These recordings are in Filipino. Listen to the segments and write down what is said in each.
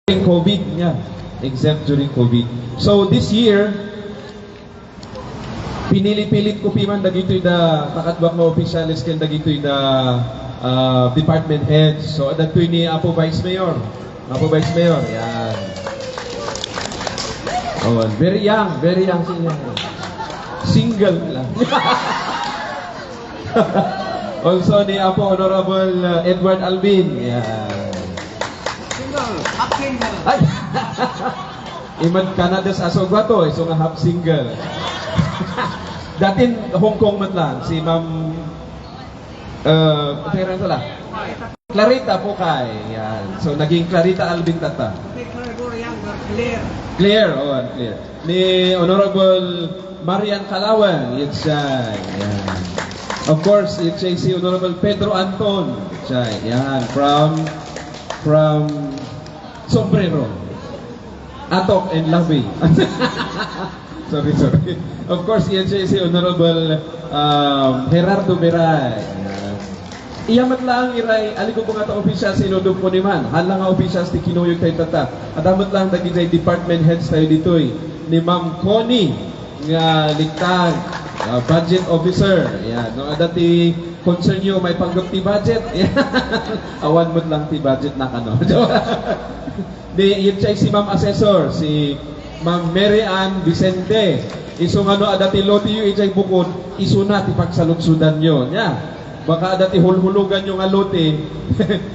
during COVID niya. Exempt during COVID. So this year, pinili-pilit ko piman dagitoy da takadwak nga opisyalis ken dagitoy da department heads. So adatoy ni Apo Vice Mayor. Apo Vice Mayor, yan. Oh, very young siya. Single lang. Also ni Apo Honorable Edward Albin. Yan. Half single. Ay! Iman Canada sa asogwato, so nga half single. Datin Hong Kong man lang, si Ma'am Pera sala. Clarita po kay. Yan. So naging Clarita Albin tata. Clear. Clear. Ni Honorable Marian Calawan, yan siya. Yan. Of course, yan siya si Honorable Pedro Anton. Siya. Yan. From Sombrero. Atok and Labi. sorry. Of course, yan siya si Honorable Gerardo Beray. Iyamat lang iray, aliko po nga ta opisyal sa inodog po ni man. Hala nga opisyal ti kinuyog tayo tata. At amat lang dagi tayo department heads tayo ditoy. Ni Ma'am Connie nga liktag, budget officer. Yan, no, dati concern nyo may panggap ti budget. Awan mo lang ti budget na kano. Di yun siya si Ma'am Assessor, si Ma'am Mary Ann Vicente. Iso nga no, adati loti yu ijay bukod, iso na ti pagsalutsudan nyo. Yeah. Baka adati hulhulugan yung alote,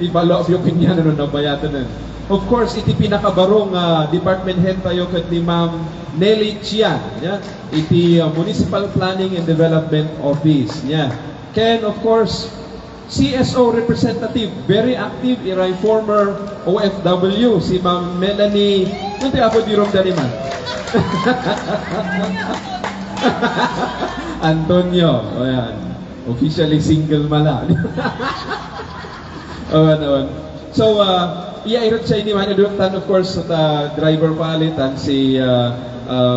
ipalo yung kanya na nabayatan na. Of course, iti pinakabarong department head tayo kat ni Ma'am Nelly Chian. Yeah? Iti Municipal Planning and Development Office. Yeah. Ken, of course, CSO representative, very active, iray former OFW, si Ma'am Melanie, kunti ako di rom daliman. Antonio, o yan. Officially single mala. Awan. So, iairot siya iniwan. Idutan, of course, sa driver palitan, si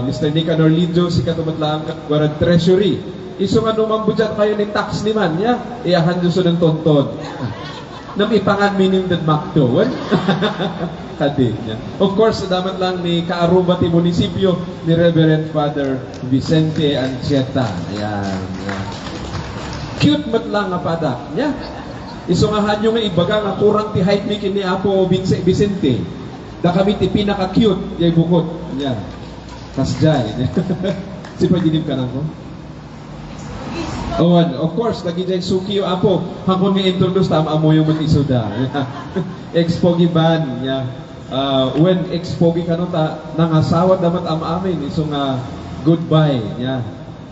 Mr. Nicanor Lidio, si katumatlaan warag treasury. Iso nga numambudyan kayo ni tax ni man, ya? Iahan doon ng tonton. Nam ipangan minim dan makto. Kadi niya. Of course, damat lang ni Kaaruba ti munisipyo ni Reverend Father Vicente Anchieta. Ayan. Cute mat lang nga pada. Yeah. Isungahan nyo nga ibaga nga kurang ti height mi kini Apo Vicente. Da kami ti pinaka-cute yay bukod. Yeah. Kasjay. Si pajinim ka na ko? Awan, of course, lagi dyan suki yung Apo. Hangkong nga introduce tam amo yung matisuda. Ex-pogi ban. Yeah. When ex-pogi ka no ta, nangasawad damat amin. Iso nga goodbye. Yeah.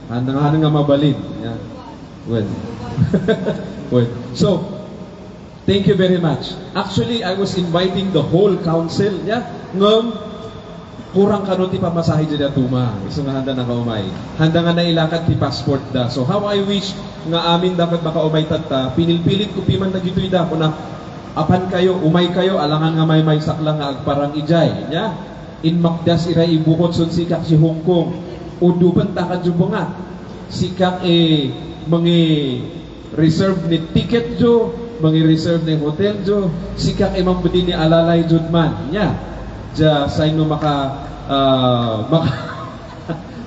Nga mabalin. Yeah. Well. So, thank you very much. Actually, I was inviting the whole council. Yeah. Ngam, kurang kanon ti pamasahe dyan atuma. Iso nga handa na kaumay. Handa nga nailakad ti passport da. So, how I wish nga amin dapat makaumay tata, pinilpilit ko piman na gito'y da. Kung apan kayo, umay kayo, alangan nga may saklang nga agparang ijay. Yeah. In Makdas, iray ibukot sun sikak si Hong Kong. Udupan takad jubunga. Sikak mga reserve ni ticket jo, mga reserve ni hotel jo, sikak imang budi ni alalay judman. Yeah. Ja sa inyo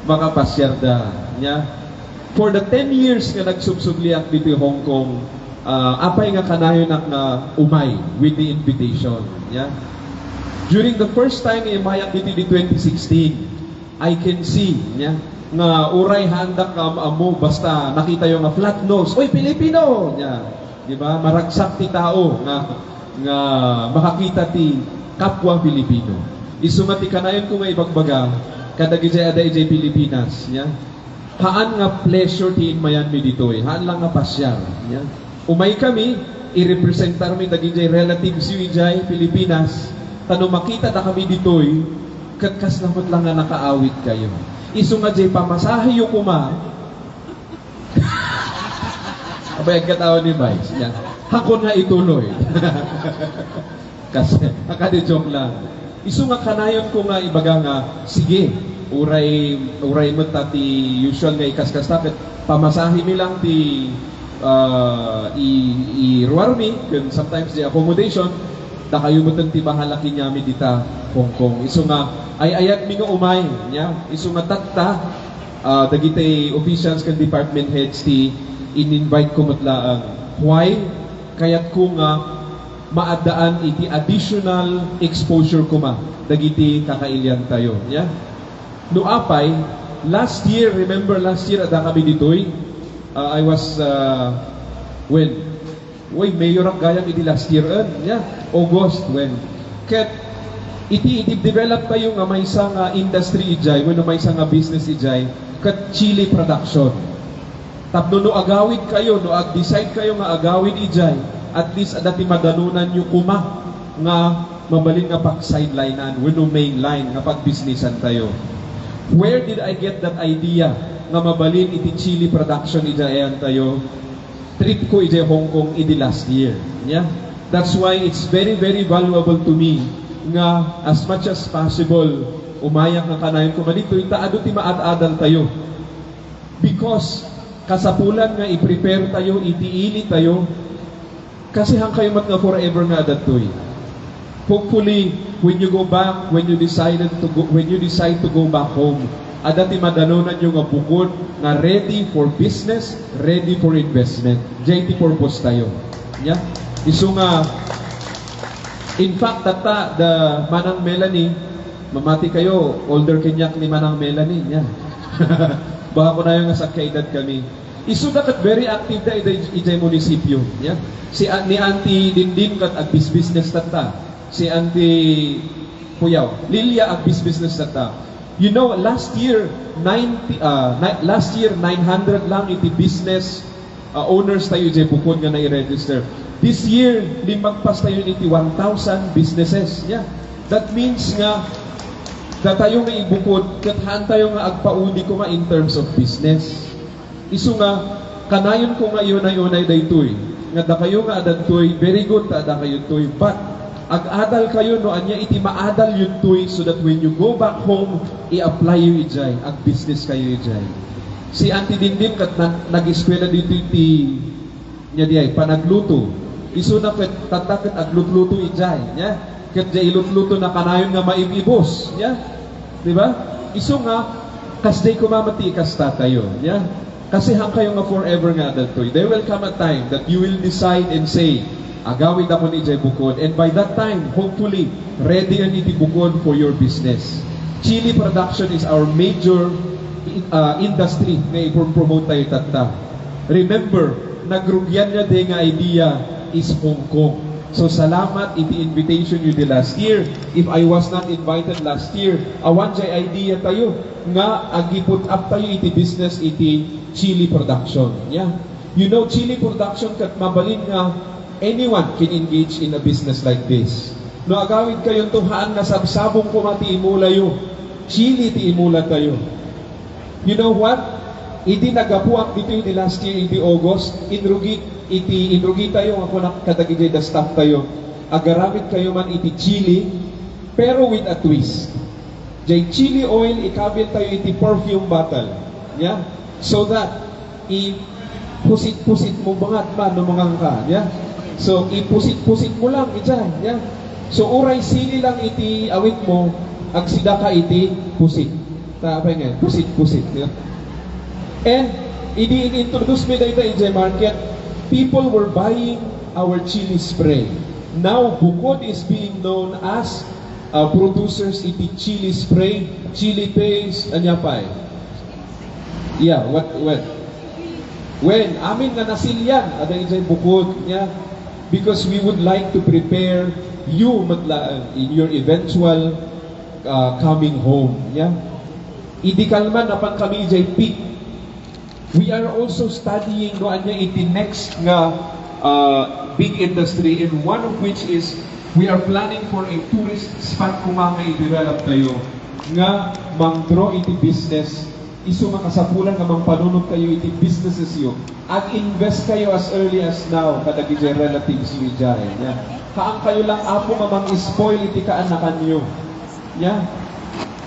makapasyar da. Yeah. For the 10 years nga nagsubsubliak dito Hong Kong, apay nga kanayon na umay with the invitation. Yeah. During the first time imayak dito di 2016, I can see, yeah, nga uray handak amo basta nakita yung nga flat nose. Oy, Pilipino! Yeah. Di ba? Maragsak ti tao nga makakita ti kapwa Pilipino. Isumati kanayon ko nga ibagbaga kada gijay ada ijay Pilipinas. Yeah. Haan nga pleasure ti inmayan mi ditoy. Haan lang nga pasyar. Yeah. Umay kami, i-representar mi dagijay relatives yu ijay Pilipinas. Tano makita na kami ditoy, katkas lamot lang nga nakaawit kayo. Iso nga jay pamasahe yung kuma. Abay, ang katawa ni Vice. Yan. Hakon nga ituloy. Kasi, akadi-joke lang. Iso nga kanayon ko nga ibaga nga, sige, uray mo ti usual nga ikaskas tapit, pamasahe mi lang ti i-ruarmi, sometimes the accommodation, da kayo mo ti mahalaki nyami dita Hong Kong. Iso nga ay ayat mi nga umay, nya. Iso nga tatta dagiti officials kan department heads ti in-invite ko matlaang. Why? Kayat ko nga maadaan iti additional exposure ko ma dagiti kakailyan tayo, nya. No apay last year, remember last year ada kami ditoy. I was when mayor ang gayang iti last year yeah, August when ket iti develop tayo nga may isa nga industry ijay when may isa nga business ijay ket chili production. Tapno no agawid kayo no ag-decide kayo nga agawid ijay at least adati madanunan yu kuma nga mabalin nga pag sidelinean when no main line nga pag businessan tayo. Where did I get that idea nga mabalin iti chili production ijayan tayo? Trip ko ijay Hong Kong iti last year. Yeah? That's why it's very, very valuable to me nga as much as possible umayak nga kanayon ko malito itaado ti maad-adal tayo. Because kasapulan nga i-prepare tayo, itiili tayo, kasi hang kayo mat nga forever nga adatoy. Hopefully, when you go back, when you decide to go back home, adati madalunan yung nga bukod nga ready for business, ready for investment. JT purpose tayo. Yeah? Iso nga, in fact, tata, the Manang Melanie, mamati kayo, older kinyak ni Manang Melanie. Yeah. Baka ko na yung sa kaedad kami. Iso dakat very active da ijay munisipyo. Yeah? Ni Auntie Dindin kat ag-business tata. Si Auntie Puyaw, Lilia ag-business tata. You know, last year 900 lang iti business owners tayo ijay bukod nga na-register. This year, limagpas tayo iti 1,000 businesses. Yeah. That means nga tayo nga ibukod, kathaan tayo nga agpaudi ko nga in terms of business. Isu nga, kanayon ko nga yun-ay daytoy. Nga da kayo nga adantoy, very good ta da kayo toy. But, ag-adal kayo no, anya iti maadal yun toy so that when you go back home, i-apply yu ijay, ag-business kayo ijay. Si Auntie Dindin kat nag-eskwela dito iti nya diay, panagluto. Isu na ket tataket aglutluto ijay. Yeah? Ket jay ilutluto na kanayon nga maibibos. Yeah? Diba? Isu nga, kasday kumamati kasta tayo. Yeah? Kasi hang kayo nga forever nga datoy. There will come a time that you will decide and say, agawid ako ni ijay bukod. And by that time, hopefully, ready ang iti bukod for your business. Chili production is our major industry nga i-promote tayo tata. Remember, nagrugyan niya din nga idea is Hong Kong. So salamat iti invitation you the last year. If I was not invited last year, awan jay idea tayo nga agi-put up tayo iti business iti chili production. Yeah. You know, chili production kat mabalin nga anyone can engage in a business like this. No agawid kayong tuhaan nga sabsabong kumati imula yu. Chili ti imula tayo. You know what? Iti nagapuak dito yung last year, iti August, inrugi tayo, ako nakatagigay da staff tayo. Agaramit kayo man iti chili, pero with a twist. Jay chili oil, ikabil tayo iti perfume bottle. Yeah? So that, ipusit-pusit mo bangat man no mga ka. Yeah? So, ipusit-pusit mo lang, ijay. Yeah? So, uray sili lang iti awit mo, agsida ka iti pusit. Tapay nga, pusit-pusit. Yeah? And, i-introduce me dito in market, people were buying our chili spray. Now, Bukod is being known as producers iti chili spray, chili paste, anya pa eh. Yeah, when amin nga nasilyan, ada ijay Bukod, yeah, because we would like to prepare you matlaan in your eventual coming home, yeah. Idikalman napan kami ijay peak. We are also studying no anya iti next nga big industry, and one of which is we are planning for a tourist spot kung mga i-develop tayo nga mang-draw iti business iso makasapulan nga mang-panunod kayo iti businesses yo at invest kayo as early as now kadag iti relatives yo ijay. Yeah. Kaang kayo lang apo nga mang-spoil iti kaanakan nyo. Yeah.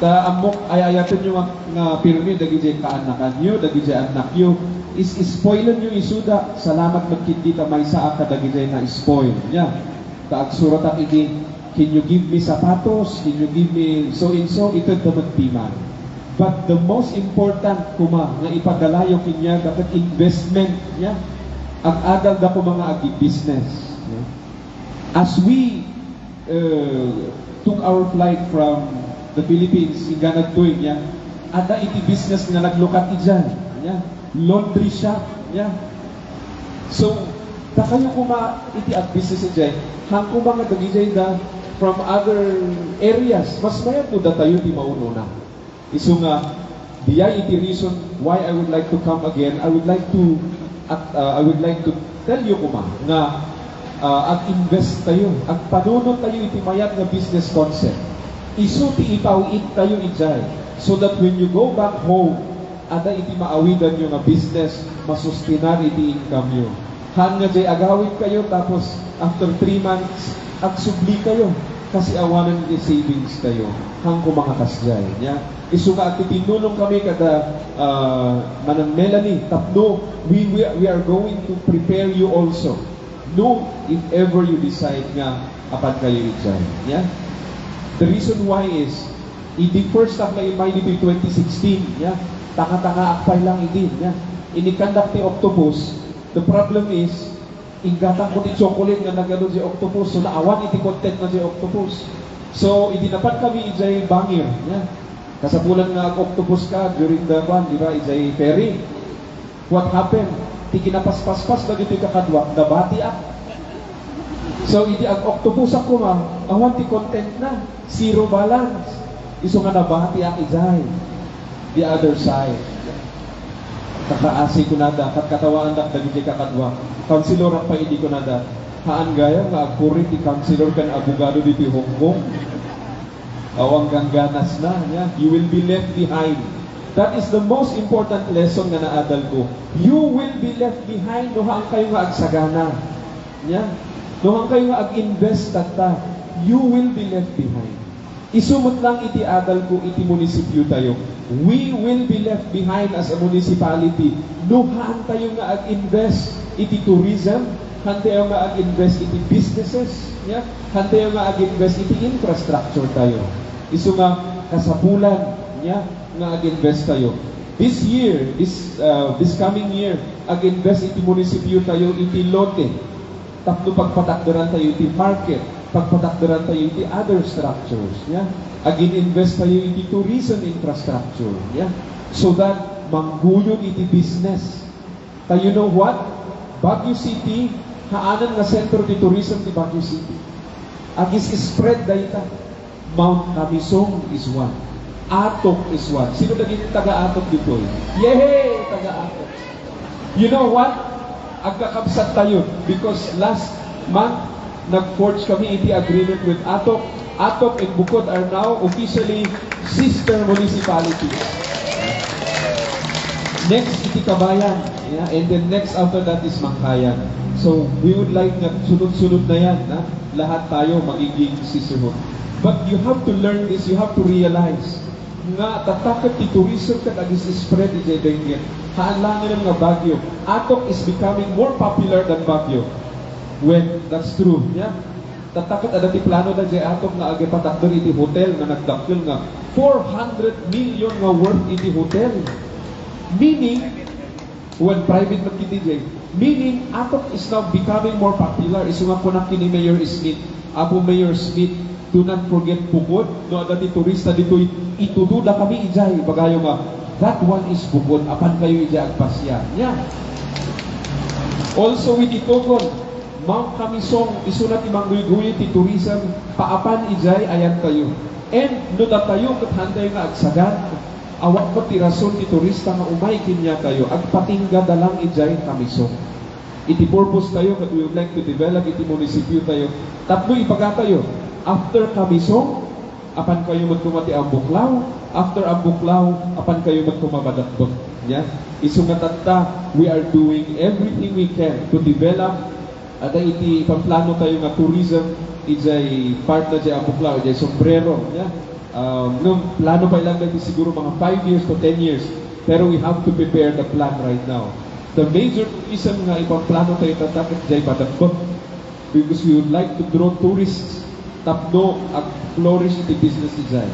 Ta amok ayayaton nyo nga pirmi dagiti kaanakan nyo, dagiti anak nyo, is spoilan nyo isuda, salamat magkita may saa ka dagiti na spoil. Yeah. kaagsurat ang idi, can you give me sapatos, can you give me so and so, ito dapat piman. But the most important kuma nga ipadalayo kinya dapat investment niya ang adal da ko mga agi business. Yeah? As we took our flight from the Philippines, iganag to niya, ada iti business nga naglukat ijan, yeah? Laundry shop, yeah? So, takayo kuma iti at business ijan, hang kuma nga dagijay da from other areas, mas mayat mo da tayo di maununa. Isu nga, diya iti reason why I would like to come again. I would like to tell you kuma nga ag-invest tayo, ag-panunod tayo iti mayat nga business concept. Isu ti ipawit tayo ijay so that when you go back home, ada iti maawidan nyo nga business, masustinar iti income nyo. Han nga jay agawid kayo tapos after 3 months, agsubli kayo kasi awanan iti savings kayo. Hang kumangakas jay. Yeah? Isu nga at tinulong kami kada Manang Melanie, tapno, we are going to prepare you also. No, if ever you decide nga apan kayo ijay. Yeah? The reason why is, idi first time na imay ni 2016, yeah? Tanga-tanga akpay lang idi. Yeah? Inikandak ni Octopus, the problem is, inggatang ko ni chocolate nga nagano si Octopus, so naawan iti content na si Octopus. So, idinapan kami ijay bangir. Yeah? Kasapulan nga Octopus ka during the one, di ba, ijay ferry. What happened? Ti kinapaspas-pas na dito kakadwak, nabati ak. So, hindi ang Octopus ako awan ti content na, zero balance. Iso nga nabati ak ijay. The other side. Kakaasi ko nada, katkatawaan dak dagiti kakadwak. Counselor pa hindi ko nada. Haan gaya nga agpurit ti counselor kan abogado dito Hong Kong. Awang gangganas na, yeah? You will be left behind. That is the most important lesson nga naadal ko. You will be left behind no hang kayo nga agsagana. Yeah? No hang kayo nga ag-invest tata. You will be left behind. Isumot lang iti adal ko iti munisipyo tayo. We will be left behind as a municipality. No hang tayo nga ag-invest iti tourism, hantayo nga ag-invest iti businesses, yeah? Hantayo nga ag-invest iti infrastructure tayo. Isu nga kasapulan, yeah? Nga ag-invest tayo. This year, this coming year, ag-invest iti munisipyo tayo iti lote. Tapno pagpatakdaran tayo iti market, pagpatakdaran tayo iti other structures, yeah? Ag-invest tayo iti tourism infrastructure, yeah? So that mangguyod iti business. Tayo know what? Baguio City, haanan nga sentro di tourism di Baguio City. Agis spread dayta. Mount Kamisong is one. Atok is one. Sino naging taga-Atok dito? Yehey! Taga-Atok. You know what? Agkakabsat tayo because last month nag-forge kami iti agreement with Atok. Atok and Bukod are now officially sister municipalities. Next, iti Kabayan. Yeah? And then next after that is Mangkayan. So, we would like na sunod-sunod na yan. Na? Lahat tayo magiging sisterhood. But you have to learn this, you have to realize nga tatakot ti tourism kat agis spread iti Benguet. Haalangan nga Baguio. Atok is becoming more popular than Baguio. When that's true, yeah? Tatakot ada ti plano da jay Atok nga agi patakdor iti hotel nga nagdakkel nga 400 million nga worth iti hotel. Meaning, when private magkiti jay, meaning Atok is now becoming more popular. Isu nga kunak ni Mayor Smith. Apo Mayor Smith, do not forget Bukod. No, dati turista dito, itududa kami ijay. Bagayo nga, that one is Bukod. Apan kayo ijay agpasya. Yeah. Also with Itogon, Mount Kamisong, isunat imangguy-guy ti tourism, paapan ijay, ayan kayo. And, no tayo, kathanday nga agsagan, awak ko ti rason ti turista nga umay kinya kayo, agpatingga dalang ijay Kamisong. Iti purpose tayo, that we would like to develop iti munisipyo tayo. Tatlo ipagatayo. After Kamisong, apan kayo magkumati ang Buklaw. After ang Buklaw, apan kayo magkumabadakbot. Yeah? Isungatata, we are doing everything we can to develop. Ada iti pamplano tayo nga tourism, ijay part na jay ang Buklaw, ijay sombrero. Yeah? Nung plano pa ilang natin siguro mga 5 years to 10 years. Pero we have to prepare the plan right now. The major reason nga ipang plano tayo tatakit jay badakbot. because we would like to draw tourists tapno ag flourish iti business ijay.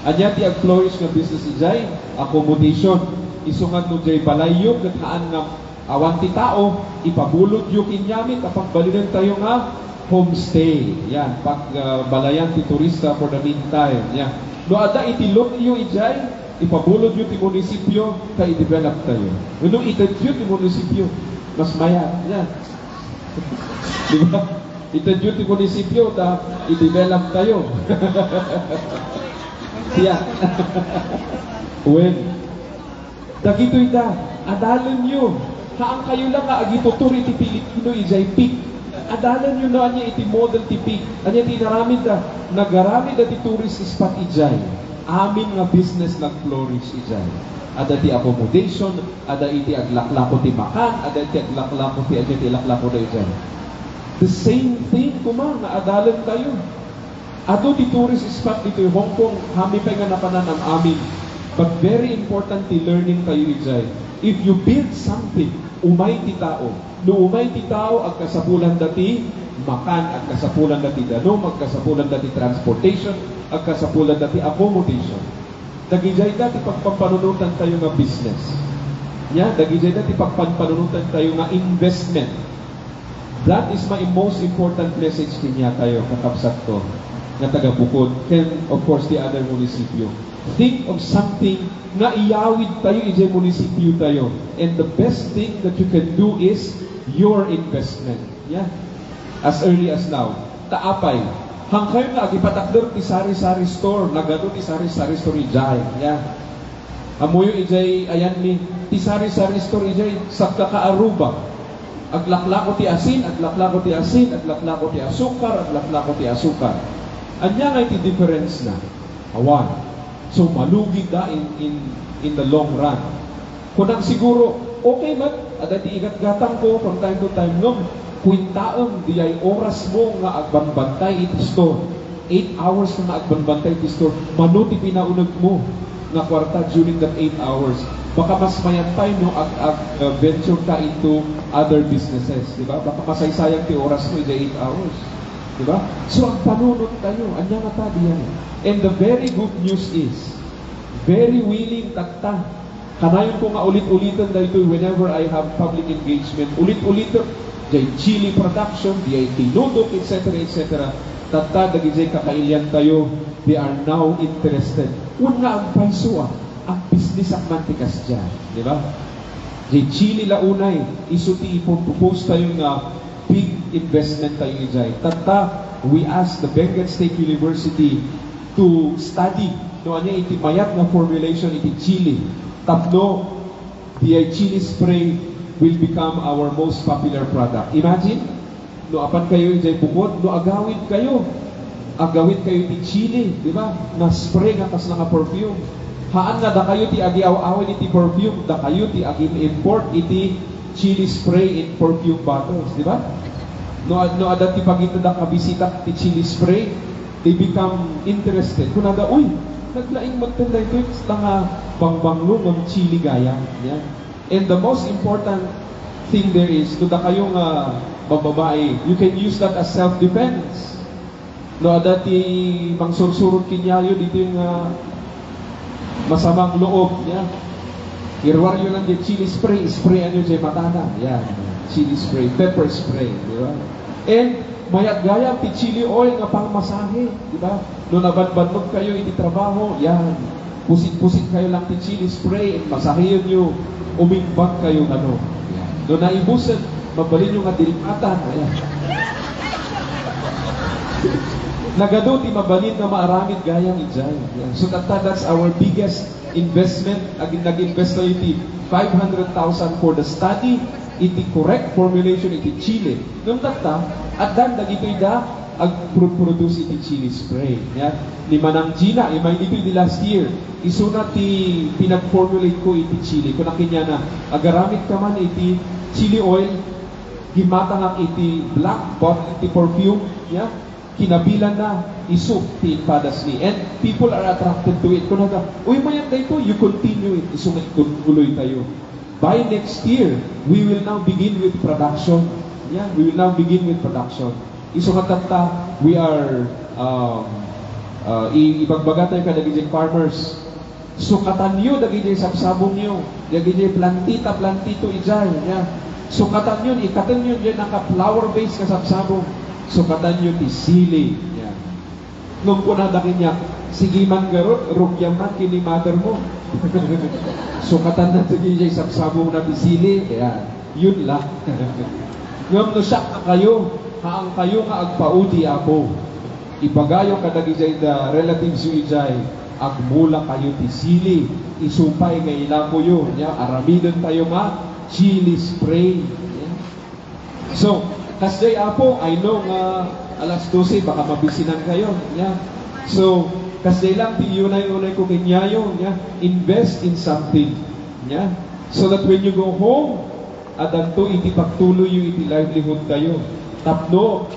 Anya ti ag flourish nga business ijay, accommodation. Isungan no jay balayo ket haan nga awan ti tao ipabulod yu kinyami kapag balinan tayo nga homestay. Yan, pag balayan ti turista for the meantime. Yan. No ada itilok yu ijay, ipabulod yu ti munisipyo kay i-develop tayo. No itadyo ti munisipyo mas mayat. Yan. Di ba? Itadyo ti munisipyo ta i-develop tayo. Yan. When dagito ita, adalan nyo. Haang kayo lang nga, agituturi ti Pilipino, ijay pik. Adalan nyo na niya iti model ti pik. Anya ti naramid na, nagaramid na ti tourist spot ijay. Amin nga business nag-flourish ijay. Ada ti accommodation, ada iti aglaklako ti makan, ada iti aglaklako ti anya ti laklako na ijay. The same thing kuma, nga adalan tayo. Ato ti tourist spot dito Hong Kong, hami pa nga napanan ang amin. But very important ti learning kayo ijay. If you build something, umay ti tao. No umay ti tao, ag kasapulan dati makan, ag kasapulan dati danom, ag kasapulan dati transportation, ag kasapulan dati accommodation. Dagijay dati pagpampanunutan tayo nga business. Yeah, dagijay dati pagpampanunutan tayo nga investment. That is my most important message kinya tayo, kakapsat ko, nga taga-Bukod, and of course the other munisipyo. Think of something nga iyawid tayo, ijay munisipyo tayo. And the best thing that you can do is your investment. Yeah. As early as now. Taapay. Hangkay nga, gipatakder ti sari-sari store. Nagano ti sari-sari store ijay. Yeah. Amoyo ijay, ayan ni, ti sari-sari store ijay, sa kakaaruba. Aglaklako ti asin, aglaklako ti asin, aglaklako ti asukar, aglaklako ti asukar. Anya nga iti difference na. Awan. So malugi da in the long run. Kunang siguro, okay man, ada ti igat-gatang ko from time to time no, kwintaang di ay oras mo nga agbanbantay iti store. 8 hours na agbanbantay iti store. Manuti pinaunag mo nga kwarta during that 8 hours. Baka mas mayantay no venture ka into other businesses, di ba? Baka masaysayang ti oras mo iti 8 hours. Diba? So, ang panunod tayo, anya nga ta diyan. And the very good news is, very willing takta. Kanayon ko nga ulit-ulitan dahito whenever I have public engagement, ulit-ulitan, jay chili production, jay tinudok, etc., etc. Takta, dagijay kakailyan tayo, they are now interested. Una ang paisuan, ang business ang mantikas dyan. Diba? Jay chili launay, isuti ipopropose tayo nga big investment tayo ijay. Tata, we asked the Benguet State University to study no anya iti mayat nga formulation iti chili. Tapno, the chili spray will become our most popular product. Imagine, no apan kayo ijay Bukod, no agawid kayo iti chili, di ba? Na spray nga kas nga perfume. Haan nga da kayo ti agiaw-awin iti perfume, da kayo ti agi-import iti chili spray in perfume bottles, di ba? No ada ti pagito da kabisita ti chili spray, they become interested. Kung nada, uy, naglaing magtanda ito nga bangbanglo ng chili gaya. Yeah. And the most important thing there is, kung da kayong bababae, you can use that as self-defense. No ada ti mangsursurot kinyayo dito yung masamang loob. Yeah. Irwar yun lang yung chili spray, sprayan nyo dyan matana. Yan, chili spray, pepper spray, di ba? And mayat gaya, ti chili oil nga pang masahe, di ba? Noong nabanbanog kayo, iti trabaho, yan, pusit-pusit kayo lang ti chili spray, and masahe nyo, umimbag kayo, ano. Yan. Noong naibusan, mabalin nyo nga dilimatan, ayan. Nagado ti mabalin na maaramid gayang ijay. Yan. So that's our biggest investment. Nag-invest tayo iti 500,000 for the study, iti correct formulation iti chili. Nung takta, at dan dagito ida ag-produce iti chili spray. Yan. Ni Manang Gina, imay dito iti last year, isuna ti pinag-formulate ko iti chili. Kung nakinya na, agaramit ka man iti chili oil, gimatangak iti black bottle iti perfume, yan. Kinabilan na isuk ti padas ni. And people are attracted to it. Kung naga, uy, mayan dito, you continue it. Isumay kuloy tayo. By next year, we will now begin with production. Yeah, we will now begin with production. Isukatan ta, we are, ibagbaga tayo ka dagijay farmers. Sukatan nyo dagijay sapsabong nyo. Dagijay plantito ijay. Yeah. Sukatan nyo, ikatan nyo dyan naka-flower base ka sapsabong. Sukatan nyo ti sili. Yeah. Nung punadakin niya, sige man garot, rugyam man kini mother mo. Sukatan na dagijay sapsabong na ti sili. Yeah. Yun lang. Ngam no siya kayo, haang kayo nga agpaudi ako. Ibagayo kadagijay da relatives yu ijay, agmula kayo ti sili, isupay kay ilako yun. Yeah? Aramidon tayo nga, chili spray. Yeah? So, kasday apo, I know nga alas 12, baka mabisinan kayo. Yeah? So, kasday lang, ti unay-unay ko kinyayo. Yeah? Invest in something. Yeah? So that when you go home, adanto iti pagtuloy yung iti livelihood kayo. Tapno,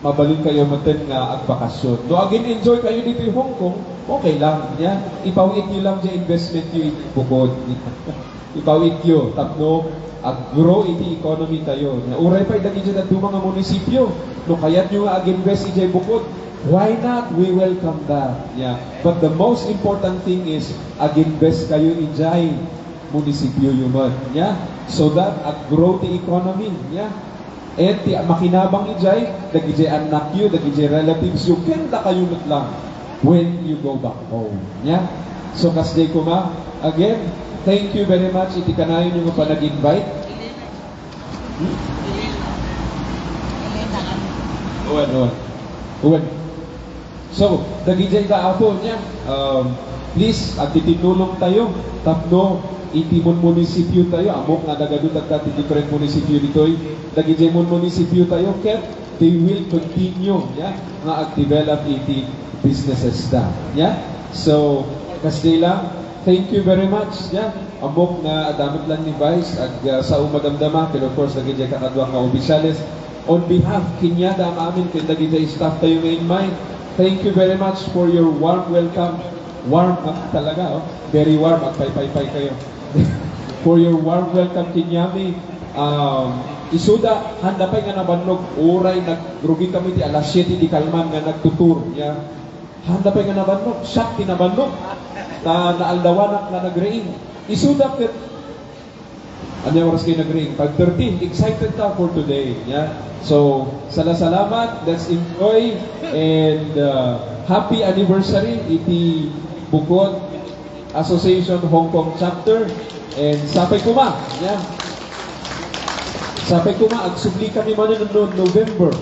mabalin kayo maten nga agbakasyon. Do again enjoy kayo dito yung Hong Kong, okay lang. Yeah? Ipawit nyo lang dyan investment nyo iti bukod. Ipawit nyo. Tapno, ag-grow iti economy tayo. Uray pa idagi dyan at mga munisipyo. No kayat nyo nga ag-invest iti bukod. Why not? We welcome that. Yeah. But the most important thing is ag-invest kayo ijay munisipyo yuman. Yeah? So that ag-grow the economy. Yeah? And ti makinabang ijay, dagijay anak yu, dagijay relatives yu, kenda kayo lang when you go back home. Yeah? So kasday ko ma, again, thank you very much. Iti kanayon yung pa nag-invite. Uwan. So, dagijay ka apo niya. Please, at titinulong tayo. Tapno, itimon munisipyo tayo. Amok nga nagadun at different munisipyo dito'y. Dagijay mon munisipyo tayo. Ket, they will continue. Yeah? Nga ag-develop iti businesses ta. Yeah? So, kasday lang, thank you very much. Yeah? Amok na adamot lang ni Vice ag sa umadamdama. Pero of course, dagijay kakadwa nga obisyales. On behalf, kinyada ang amin, kaya dagijay staff tayo nga in mind. Thank you very much for your warm welcome. Warm talaga, oh. Very warm. Magpay-pay-pay kayo. For your warm welcome, Kinyami. Isuda, handa pa nga nabanlog. Uray, nagrugi kami di alas 7 di Kalman nga nagtutur. Yeah. Handa pa nga nabanlog. Siyak tinabanlog. Naaldawanak na nag-rain. Isuda, ano yung oras kayo nag-rain? 5:13. Excited na for today. Yeah. So, salamat. Let's enjoy. And happy anniversary. Iti Bukod Association Hong Kong Chapter. And sapay kuma. Yeah. Sapay kuma. Agsubli kami man noon November.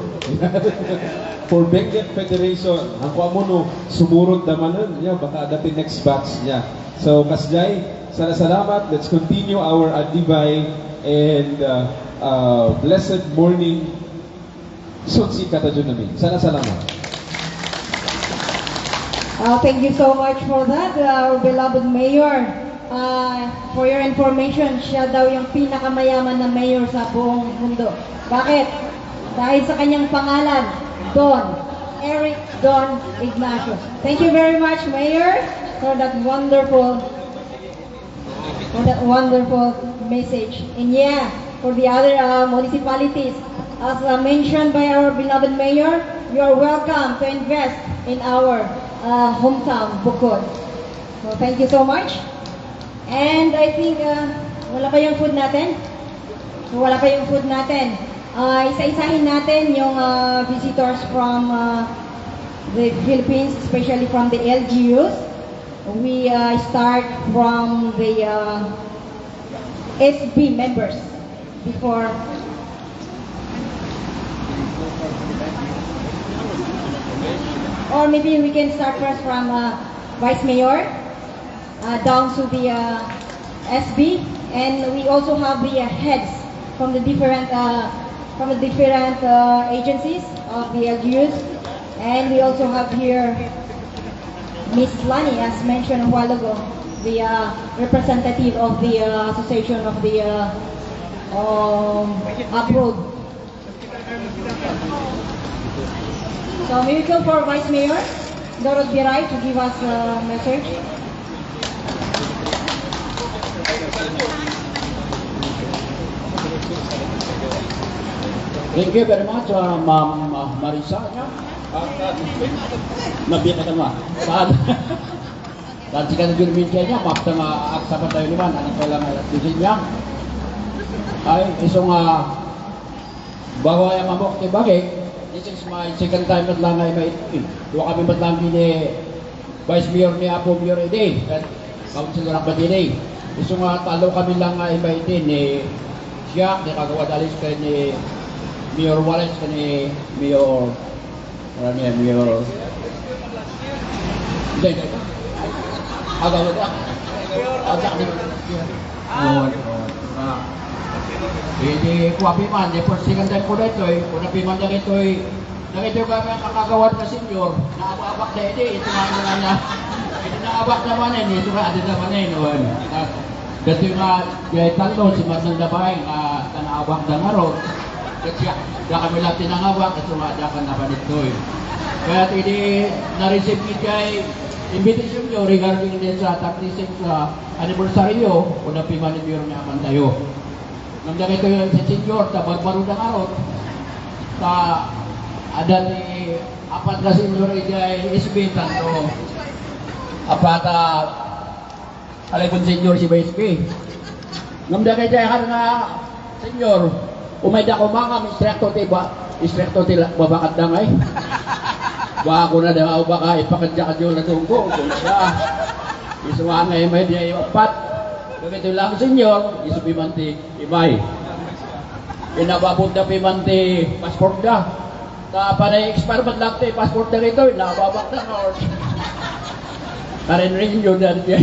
For Benguet Federation. Ang kuha mo no, sumurot naman. Yeah, baka dating next batch. Yeah. So, kasjay, salamat. Let's continue our adibay and blessed morning. Sotsi kata dyan namin. Salamat. Thank you so much for that, our beloved Mayor. For your information, siya daw yung pinakamayaman na mayor sa buong mundo. Bakit? Dahil sa kanyang pangalan, Don. Eric Don Ignacio. Thank you very much, Mayor, for that wonderful message. And yeah, for the other municipalities, as mentioned by our beloved Mayor, you are welcome to invest in our hometown, Bukod. So, thank you so much. And I think, wala pa yung food natin. Isa-isahin natin yung visitors from the Philippines, especially from the LGUs. We start from the SB members before. Or maybe we can start first from Vice Mayor down to the SB, and we also have the heads from the different agencies of the LGUs, and we also have here Miss Lani, as mentioned a while ago, the representative of the Association of the Abroad. So we will go for Vice Mayor Dorot Biray to give us a message. Thank you very much, Ma'am Marisa. Nabiyak ka naman. Saan? Dan jika terjun niya, maksa nga aksa pa tayo naman, anong kailangan dusin niya. Ay, isong bago ay mamok ni Bagay, this is my second time at lang ay may dua kami ba't lang din Vice Mayor ni Apo Mayor Ede, at Councilor Akbat Ede. Isong talo kami lang ay may din ni siya, ni Kagawad Alis kay ni Mayor Wallace kay ni Mayor Mayor hindi Kagawad Alis Hindi kuwapiman, di po second time po na ito eh. Kung napiman na ito eh. Nakita yung kami ang kakagawad na senyor, naabak na ito eh. Ito nga naman na, ito naabak naman eh. Ito nga ito naman eh. Dito yung talo, si Madang Dabay, naabak na nga ron. Kasi da kami lang tinangawak, at sumada ka naman ito eh. Kaya hindi na-receive ni kay invitation nyo regarding din sa 36 anniversaryo, kung napiman ni Mayor naman tayo. Nang ganito yung sa senyor, tabagbaro na karot, ada ni apat na senyor ay SB, tanto apat alipon senyor si BSB. Nang ganito yung senyor, umayda ko mga istrekto tila babakat na ngay. Baka ko na daw baka ipakadya ka dyan na tungko, kung siya isuwa ngay may diya yung apat. Ganito lang senyor, isupimanti ibay. Inababot na pimanti passport na. Panay expire man lang tayo passport na rito, inababak na or karin-rin yun na diya.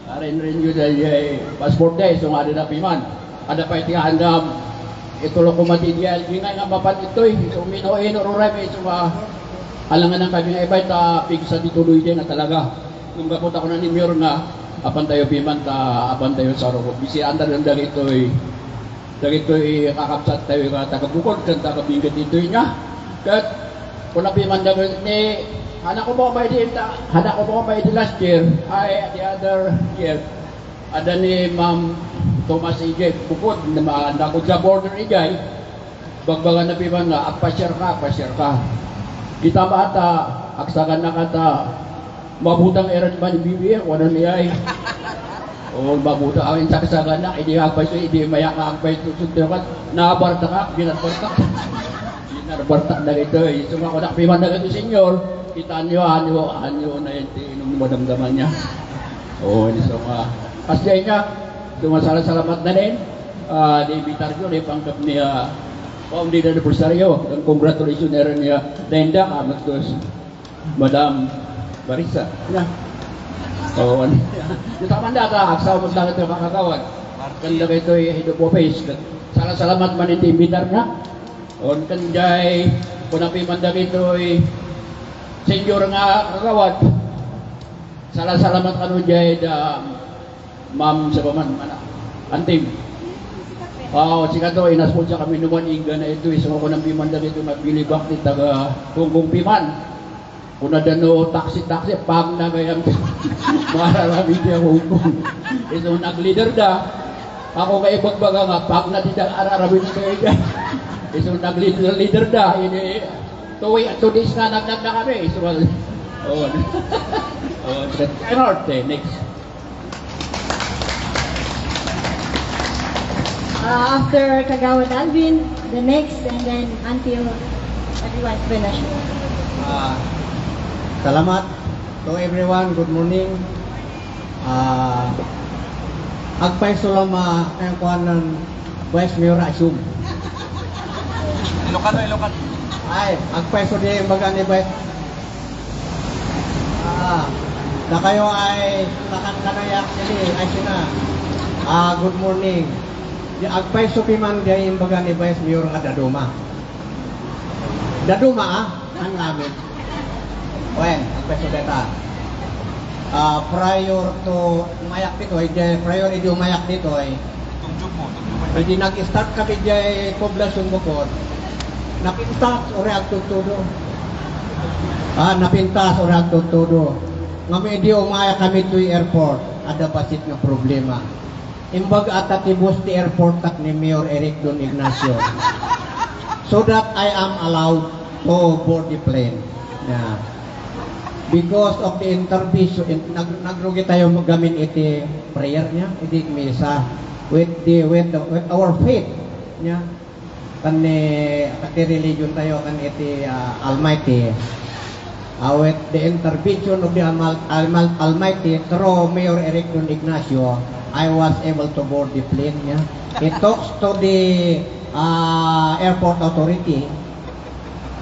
Karin-rin yun na diya passport na, so nga na piman. Ada pa itihan na itulong kumatidya, yung nga mapat ito eh. So minuhin, ururay, may suma alangan ng kami nga ibay, pigsa dituloy din na talaga. Nung kapot ako na ni Mayor nga, apan tayo piman apan tayo sa roko. Bisi andar ng dagitoy kakapsat tayo ka tagabukod kan tagabingkat ito niya. Kat kung napiman ni anak ko mo may di last year ay the other year ada ni Ma'am Thomas Ijay bukod na maanda ko sa border ijay bagbagan na piman nga agpasyar ka kita bata aksagan na kata mabutang eran ba ni Bibi, wala niya ay. O mabuta ang saksagan na, hindi agpay so, hindi mayak ang agpay susunod ka, naabarta ka, ginarbarta. Ginarbarta na ito eh. So ako nakapiman na ito senyor, kita nyo, anyo na yun, inong madamdaman niya. O, hindi so kasya niya, salamat na rin. Di bitar ko, di pangkap niya, hindi na anniversaryo. Ang congratulations na rin niya, Denda, Amatos, Madam Marisa. Ya. Oh, yung tama na ka, aksaw mo lang ito kakagawad. Kanda ka ito hidup mo face. Salamat man ito imbitar na. O, kanday, kung napiman na ito senyor nga kakagawad. Salamat ka nun dyan, ma'am sa paman, antim. Sika to, inasponsya kami naman iga na ito. Isang ako ng piman na ito, mapilibak ni taga Kungkong Piman. Kung nadano taxi, pag na kayang mararami niya Hongkong. Ito nag-leader na. Ako kay bagbaga nga, pag na tidak ararami na kayo dyan. Ito nag-leader na. Ini, 2 days na nagnag na kami. Ito, next. After Kagawad Alvin, the next, and then until everyone's finished. Salamat to everyone. Good morning. Agpay sulama ang kuan ng Vice Mayor Asum. Ilocano. Ay, agpay so di magani Vice. Na kayo ay nakanayak ini ay sina. Good morning. Di agpay so piman di magani Vice Mayor nga Daduma. Daduma ang namin. Wen, peso data. Prior to umayak dito, prior hindi umayak dito ay hindi nag-start kami dyan poblasyon bukod. Napintas o reaktod todo. Napintas o reaktod todo. Ngami hindi umayak kami to airport. Ada basit nga problema. Imbag atatibos ti airport tak ni Mayor Eric Don Ignacio. so that I am allowed to board the plane. Yeah. Because of the intervention, nagrugi tayo magamin iti prayer niya, iti misa with our faith niya. Kan iti religion tayo kan iti Almighty. With the intervention of the Almighty through Mayor Eric Don Ignacio, I was able to board the plane niya. It talks to the airport authority.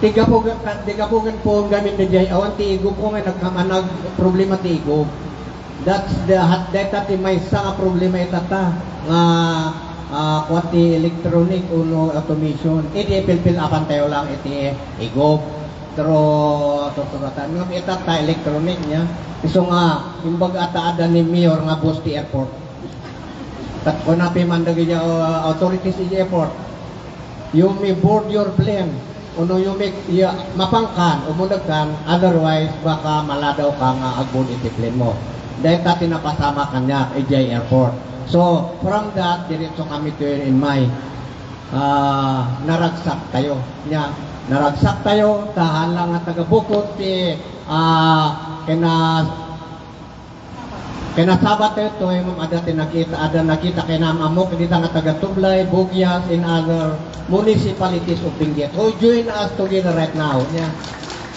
Tigapugan po ang gamin na dyan. Awan ti igog ko nga nagkamanag problema ti igog. That's the data ti may sa problema itata nga kwati electronic uno automation. Iti pilpil apan tayo lang iti igog. Pero tuturatan nga itata electronic niya. Iso nga imbag ata ni Mayor nga boss ti airport. Tat ko na pimandagi niya authorities ti airport. You may board your plane. Uno yung mapangkan, umunagkan, otherwise baka maladaw ka nga agbon itiplane mo. Dahil tati napasama kanya AJ Airport. So, from that, diretso kami to in my naragsak tayo. Naragsak tayo, tahan lang nga taga-bukod, kinasabat tayo to, ada nakita kay namamok, dito nga taga-Tublay, Bugyas, in other municipalities of Benguet. So join us together right now.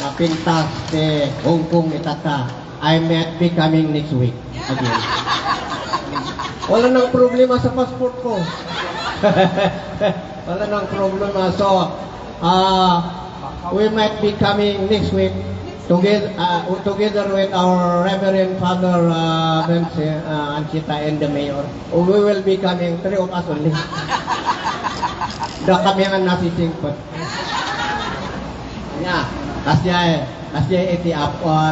Kapintas de Hong Kong itata. I might be coming next week again. Wala nang problema sa passport ko. Wala nang problema. So, we might be coming next week together with our Reverend Father Anchita and the Mayor. We will be coming, 3 of us only. Da kami ang nasisingpot. Kasya iti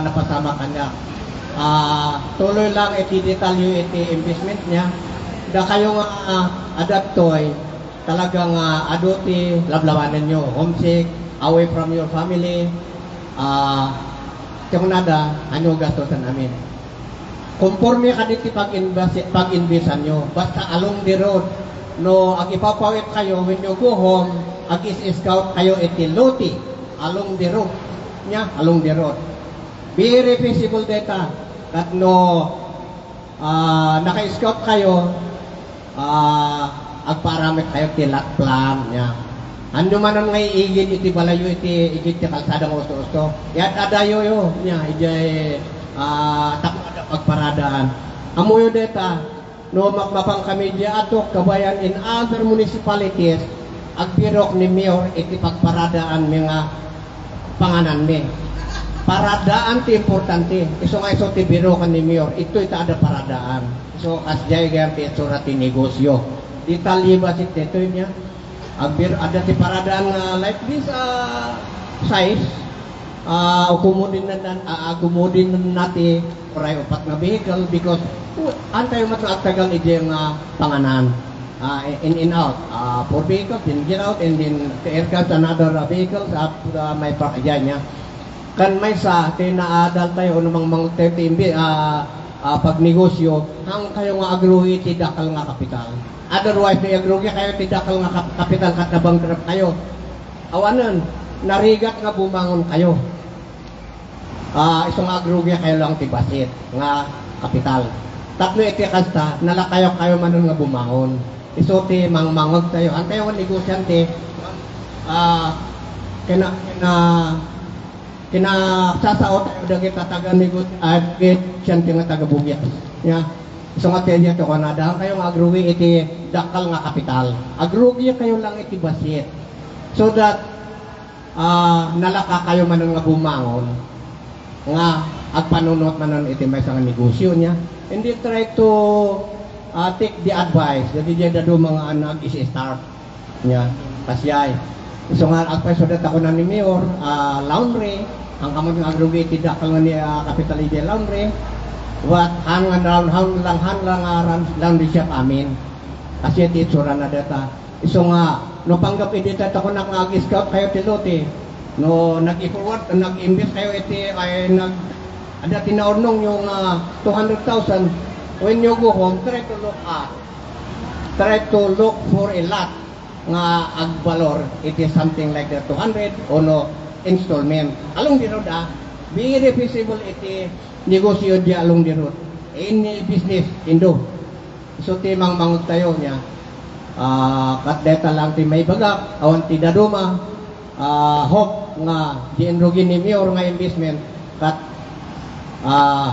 napasama kanya. Tuloy lang iti detalyo iti investment niya. Da kayo nga adaptoy, talagang aduti lablawanan nyo. Homesick, away from your family. Tiyangunada, ano gastosan namin. Conforme ka diti pag-invisan nyo. Basta along the road, no, ag ipapawit kayo when you go home, ag is-scout kayo iti loti along the road. Along the road. Very visible data that no naka-scout kayo, agparamit kayo ti lot plan niya. Ando man ang ngay igid iti balayo iti igid ti kalsada ng usto-usto. Yat adayo yo niya ijay takada pagparadaan. Amuyo data no makmapang kami di ato kabayan in other municipalities agbirok ni Mayor iti pagparadaan mga panganan mi. Paradaan ti importante. Iso nga iso ti biro kan ni Mayor. Ito ita ada paradaan. So asjay gayam ti itsura ti negosyo. Detalye ba si teto niya? Agbir ada ti paradaan like this size. Akumudin nati oray upat nga vehicle because antay mat na agtagal iti nga panganan. In out. 4 vehicles, then get out, and then the aircraft another vehicles up to may park niya. Kan may sa tinaadal tayo namang mga pag negosyo, ang kayo nga agruhi ti dakal nga kapital. Otherwise, may agruhi kayo ti dakal nga kapital kat nabankrupt kayo. Awanan, narigat nga bumangon kayo. Isang agrugi kayo lang ti basit nga kapital. Tatlo iti kasta, nalakayo kayo manon nga bumangon. Iso ti mangmangog tayo. Ang kayo nga negosyante, sasaot tayo dagi tataga negosyante nga taga-Bugyas. Iso nga tayo dito Canada, kayo nga agrugi iti dakal nga kapital. Agrugi kayo lang iti basit. So that nalaka kayo manon nga bumangon nga agpanunot manon iti may nga negosyo niya. Hindi try to take the advice dati diya dado mga anak is-start niya kasyay. So nga agpasodat ako na ni Mayor laundry ang kamot ng agrugi iti dakal nga ni capital iti laundry what hangan laundry shop amin kasi iti itsura na data. So nga no panggap iti ako na ag-scout kayo ti lote no nag-forward nag-invest kayo iti ay ada tinaurnong yung 200,000 when you go home try to look for a lot nga agbalor, it is something like the 200 o no installment. Along the road, very feasible iti negosyo di along the road. Any business, indo. So, timang mangut tayo niya. Kat deta lang ti may bagak, awan ti daduma, hope nga di enrugin ni Mayor nga investment, kat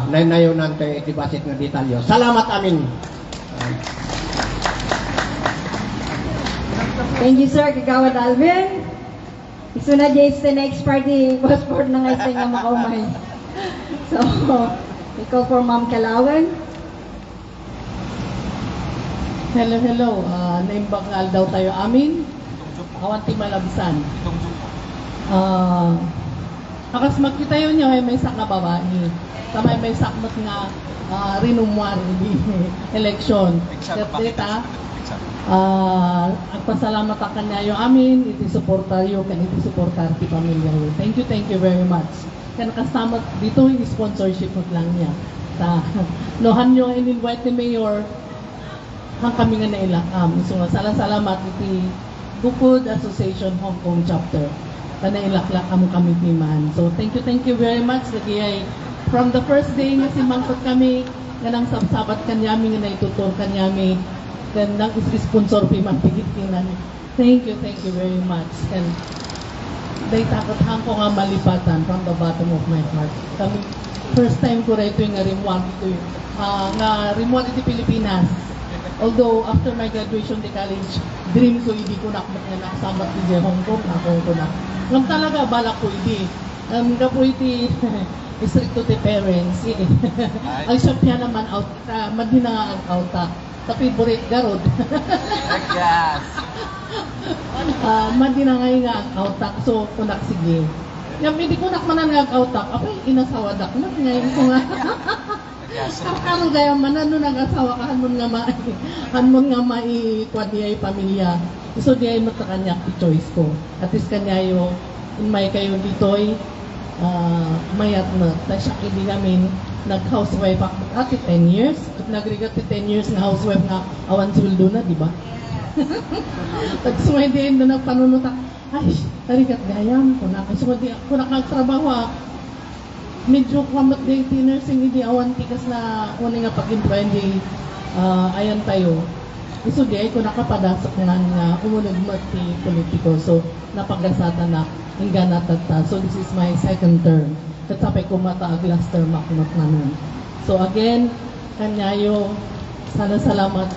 nanayonan tayo iti basit nga detalyo. Salamat amin. Thank you, sir. Kagawad Alvin. Isunod dyan sa next party, passport na nga nga makaumay. So, we call for Ma'am Kalawan. Hello, hello. Naimbangal daw tayo amin. Awan ti malabsan. Akas magkita yun nyo, may sak na babae. Tamay may sakmat nga rinumwar di election. Deta, agpasalamat ang kanya yung amin, iti supportar yung kan iti supportar ti pamilya yung. Thank you very much. Kan kasama dito yung sponsorship mo lang niya. Ta lohan nyo in-invite ni Mayor hang kami nga nailakam. So salamat iti Bukod Association Hong Kong Chapter. Panailaklak ang kami man. So thank you very much. Lagi ay from the first day nga simangkot kami nga nang sabsabat kanyami nga naitutur kanyami then nang sponsor pi man pigitinan. Thank you very much. And day takot hang ko nga malipatan from the bottom of my heart. Kami first time ko rito nga rimwag ito nga rimwag iti Pilipinas. Although after my graduation di college, dream ko hindi ko nakmat nga nakasamat di Hong Kong, ako ko na. Ngam talaga balak ko hindi. Nga po iti strict to the parents. Ang shop niya naman out, madina nga ang out. Tapi burit garod. Yes. Madina nga ang out. So kunak sige. Ngam hindi ko nakmanan nga ang out. Apay inasawadak na ngayon ko nga. Kakaro gaya man ano nag-asawa ka hanmon nga mai-kuan niya yung pamilya. So di ay matakanya choice ko. At least kanya yung may kayo dito'y mayat na. Tapos siya hindi namin nag-housewife ako ati 10 years. Nagrigat ti 10 years na housewife nga awan sweldo na, di ba? Tagsuway din doon nagpanunutak. Ay, tarikat gayam ko na. So kung nakagtrabaho medyo kamat day nursing hindi awan tikas na kuning nga pag-employ di ayan tayo. Iso di ay ko nakapadasok nga umunod mo ti politiko. So napagasata na hingga natata. So this is my second term. Katapay ko mata last term maknot naman. So again, kanyayo sana salamat.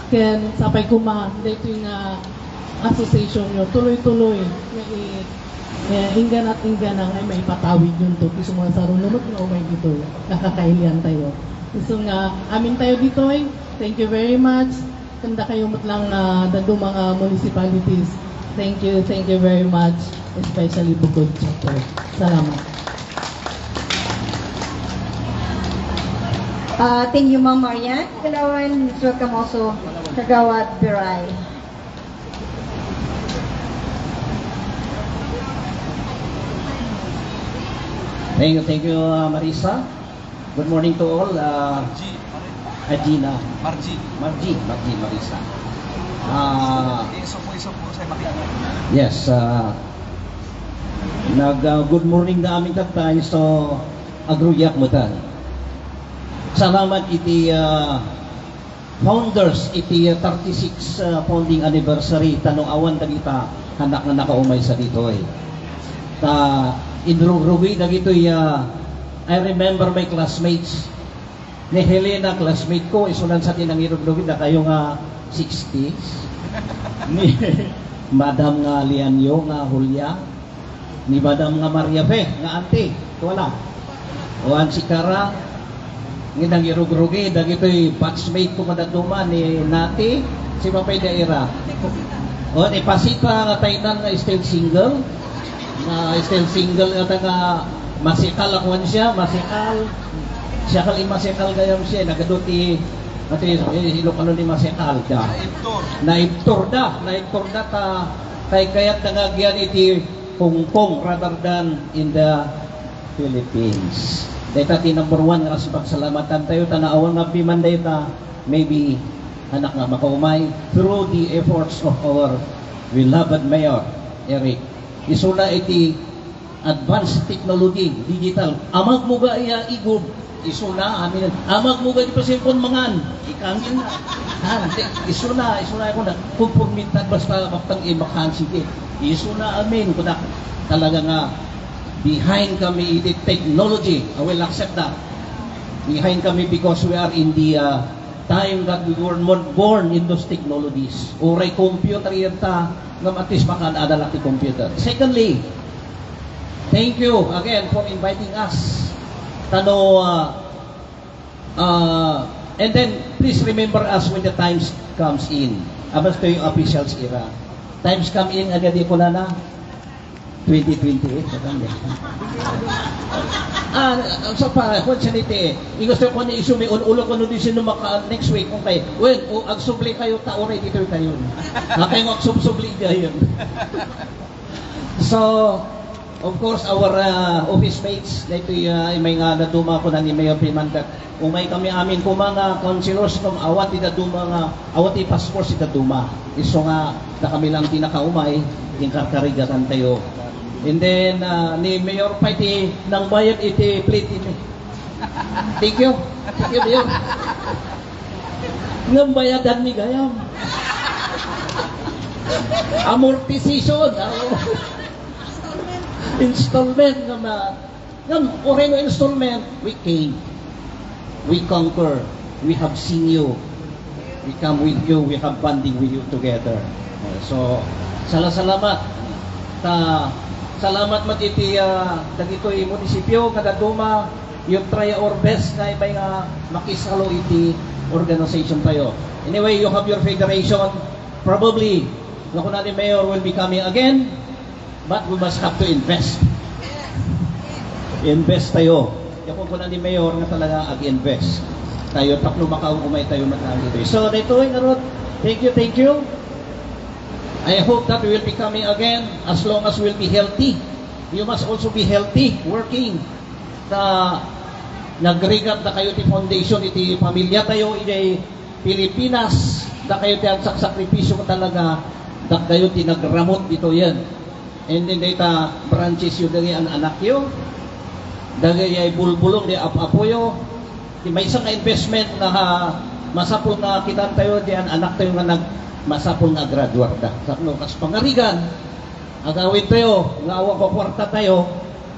Ken sapay ko ma dito yung association nyo tuloy-tuloy hinggan at hinggan ang ay may patawid yun to. Kiso mga sarununod na umay dito. Kakakailian tayo. So nga, amin tayo dito eh. Thank you very much. Kanda kayo matlang dado mga municipalities. Thank you very much. Especially Bukod Chapter. Salamat. Thank you, Ma'am Marian. Kalawan, welcome also Kagawad Biray. Thank you, Marisa. Good morning to all. Adina. Margie, Marisa. Iso po sa makikita. Yes. Good morning na aming tatay. So, agruyak mo tan. Salamat iti founders iti 36 founding anniversary tanong awan dagita hanak na nakaumay sa ditoy. Inrugrugi dagitoy I remember my classmates ni Helena, classmate ko isunan sa tinang irugrugi na kayo nga 60s ni Madam nga Lianyo nga Julia ni Madam nga Maria Fe nga auntie wala o si Cara nginang irugrugi dagitoy batchmate ko madaduma ni Nati si Papay Daira o ni Pasita nga taynan nga still single at nga masikal ako siya, siya kali masikal gayam siya, nagaduti ati Ilocano ni masikal da. Naibtor da ta kay kayat nangagyan iti Pongpong rather than in the Philippines. Data ti number 1 nga pagsalamatan tayo tanaawan nga piman data maybe anak nga makaumay through the efforts of our beloved Mayor, Eric. Isuna iti advanced technology, digital. Amag mo ga iya igub, isuna amin. Amag mo ga di pasimpon mangan, ikamin na. Isuna ako na kumpumitag basta kaptang imakan sige. Isuna amin kunak talaga nga behind kami iti technology. I will accept that. Behind kami because we are in the time that we were born in those technologies. Uray computer yata nga matis makan adala ti computer. Secondly, thank you again for inviting us. And then please remember us when the times comes in. Abas to yung officials era. Times come in agad ko na 2028 so para kung siya niti gusto ko ni isumi ulo ko no di sino maka next week kung kayo ag subli kayo taoray dito kayo kayo ag subli gayon. So of course our office mates dito may nga naduma ko na ni Mayor Pimandat umay kami amin kung mga councilors kung awat ita duma nga awat i-passport ita duma iso nga na kami lang tinakaumay yung karkarigatan tayo. And then, ni Mayor Paiti nang bayad iti plate ini. Thank you. Thank you, Mayor. Nang bayadan ni Gayam. Amortization. Installment. Ngam, oreno installment. We came. We conquer. We have seen you. We come with you. We have bonding with you together. So, salamat. Salamat magiti dagitoy munisipyo kada duma yung try our best na may makisalo iti organization tayo. Anyway, you have your federation. Probably, naku na ni Mayor will be coming again, but we must have to invest. Invest tayo. Yung ko na ni Mayor nga talaga ag-invest. Tayo tapno makaumay tayo magkakito. So, dito ay narod. Thank you. I hope that we will be coming again as long as we'll be healthy. You must also be healthy, working. Nagrigat na kayo ti foundation, iti pamilya tayo, iti Pilipinas, na kayo ti sakripisyo talaga, na kayo ti nagramot dito yan. And then data branches yung dali ang anak yo, dali ay bulbulong di apo yo, may isang investment na masapul na kita tayo, di ang anak tayo nga masapol nga graduar da. Sakno kas pangarigan agawin tayo nga awa ko kwarta tayo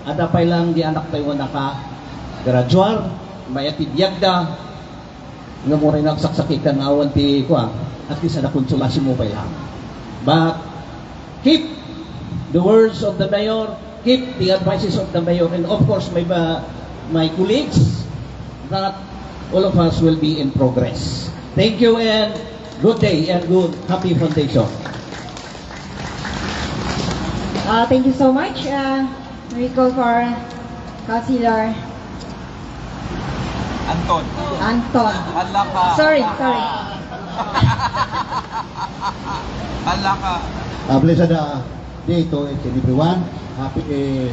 ada pay lang di anak tayo nga naka graduar mayati biyagda nga mo rin nagsaksakikan nga awan ti ko at least na konsolasyon mo pay lang. But keep the words of the mayor, keep the advices of the mayor, and of course my colleagues, that all of us will be in progress. Thank you and good day and good happy foundation. Thank you so much. Recall for Councilor Anton. Alaka. Sorry. Alaka. Blessed day to each and everyone. Happy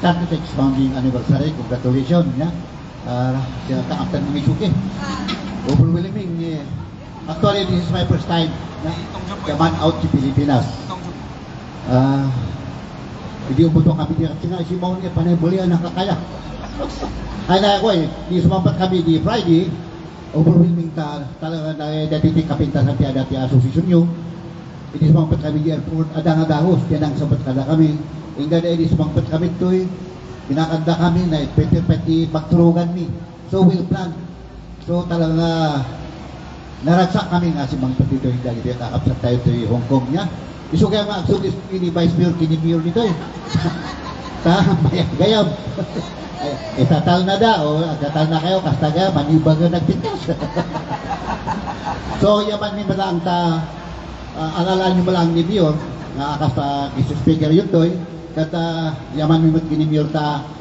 36th founding anniversary. Congratulations. Siya kaaktan ng Misuki. Overwhelming. Actually, this is my first time na yaman out sa Pilipinas. Hindi umuto kami di kasi nga si Maun niya panay buli ang nakakaya. Ay na ako di sumampat kami di Friday, overwhelming talaga na dati kapinta sa dati asosisyon nyo. Hindi sumampat kami di airport, adang adahos, yan ang sampat kada kami. Hingga na hindi sumampat kami ito'y, binakanda kami na pwede magturugan mi. So well planned. So talaga naragsak kami nga si Mang Patito yung dali tayo kakapsat tayo ito yung Hong Kong niya. Iso kaya nga aksyon ni Vice Mayor, kini-mayor nito eh. Gayam. Tatal na da, tatal na kayo, kastaga, manibaga nagtintas. So, yaman ni malang alalaan nyo malang ni Mayor, nga kasta Mr. Speaker yun to eh. Kata yaman mi mat kini-mayor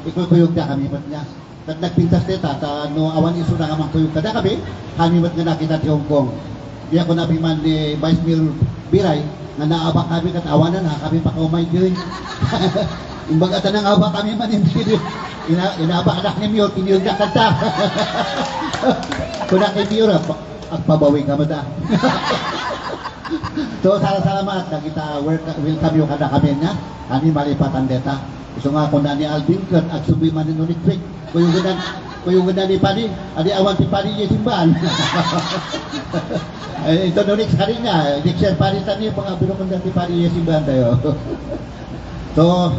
ikuyog da kami mat niya. Kat nagpintas nita, no awan iso na kamang kuyog kada kami, kami mat nga nakita ti Hong Kong. Di ako napiman ni Vice Mayor Biray, nga naabak kami kat awanan ha, kami pakaumay din. Imbaga tanang abak kami man hindi. Inaabak anak ni Mayor, kiniyog na kanta. Kuna kay Mayor, at pabawing ka mada. So, salamat na kita welcome yung kada kami niya. Ani malipatan deta. So nga kung na ni Alvin kan at subi man ni Nunit Quick. Kuyong ganda ni Pani, adi awan si Pani niya simbahan. Ito Nunit sekali nga, Dixon Pani tani mga binukanda si Pani niya simbahan tayo. So,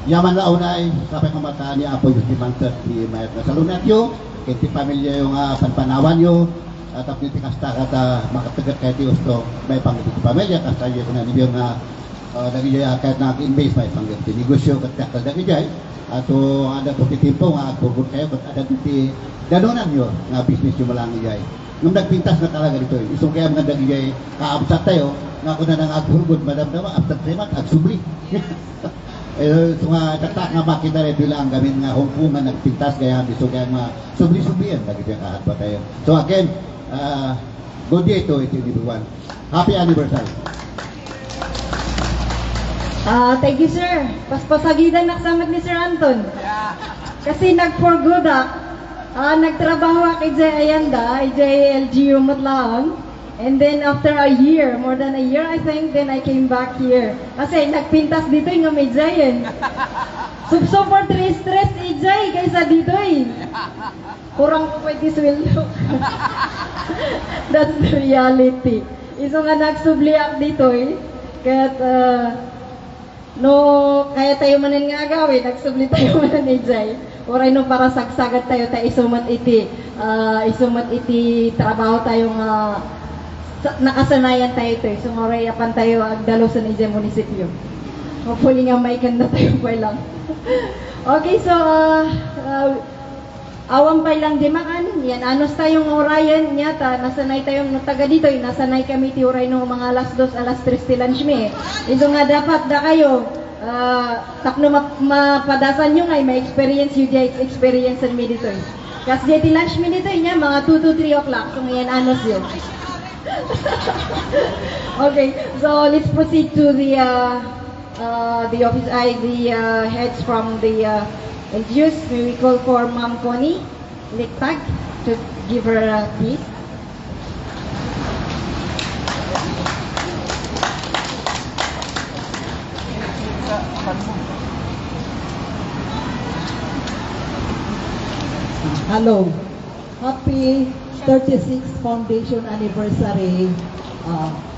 yaman na unay, kapag kamataan ni Apo yung timangkat di mayat na salunat yo, kinti pamilya yung panpanawan yo, at ang kasta kata makatagat kahit yung gusto, may pangit pamilya, kasta yung na niyo nga, nagijay kahit nag-invest may pangit negosyo, kata nagijay, ato ada po titimpo nga, kurkut kayo, ada titi danunan yo, nga business yung malang ijay. Nung nagpintas na talaga dito, isong kaya mga nagijay, kaabsat tayo, nga ako na nang agurgod, madam naman, after 3 months, agsubli. So nga tatak nga makita rin bilang gamin nga hongkungan nagpintas kaya biso kaya nga subli-sublian lagi kaya kahat pa tayo. So again, good day to everyone. Happy anniversary. Thank you, sir. Paspasagidan naksamat ni Sir Anton. Kasi nag-forgood nagtrabaho kay Jay Ayanda, Jay LGU Matlaon. And then after a year, more than a year I think, then I came back here. Kasi nagpintas dito nga may Jayan. Super stress Jay kaysa dito Kurang pwede sweldo. That's the reality. Iso nga nagsubliak dito Kaya't no, kaya tayo manan nga agawin, nagsubli tayo manan ni Jay. Oray no para sagsagat tayo isumat iti trabaho tayo nga nakasanayan tayo ito So oray apan tayo agdalo sa Nijay Munisipyo. Hopefully nga may kanda tayo pa lang. Okay, so awang pa lang dimakan. Yan, anos tayong orayan niya nasanay tayong taga dito nasanay kami ti oray no mga alas 2, alas 3 ti lunch me. Ito nga dapat da kayo tapno mapadasan nyo ngay may experience you guys experience me dito Kasi ti lunch me dito niya mga 2 to 3 o'clock. So ngayon anos yun. Okay, so let's proceed to the heads from the LGUs. May we call for Ma'am Connie Liktag to give her a piece. Hello. Happy 36th Foundation Anniversary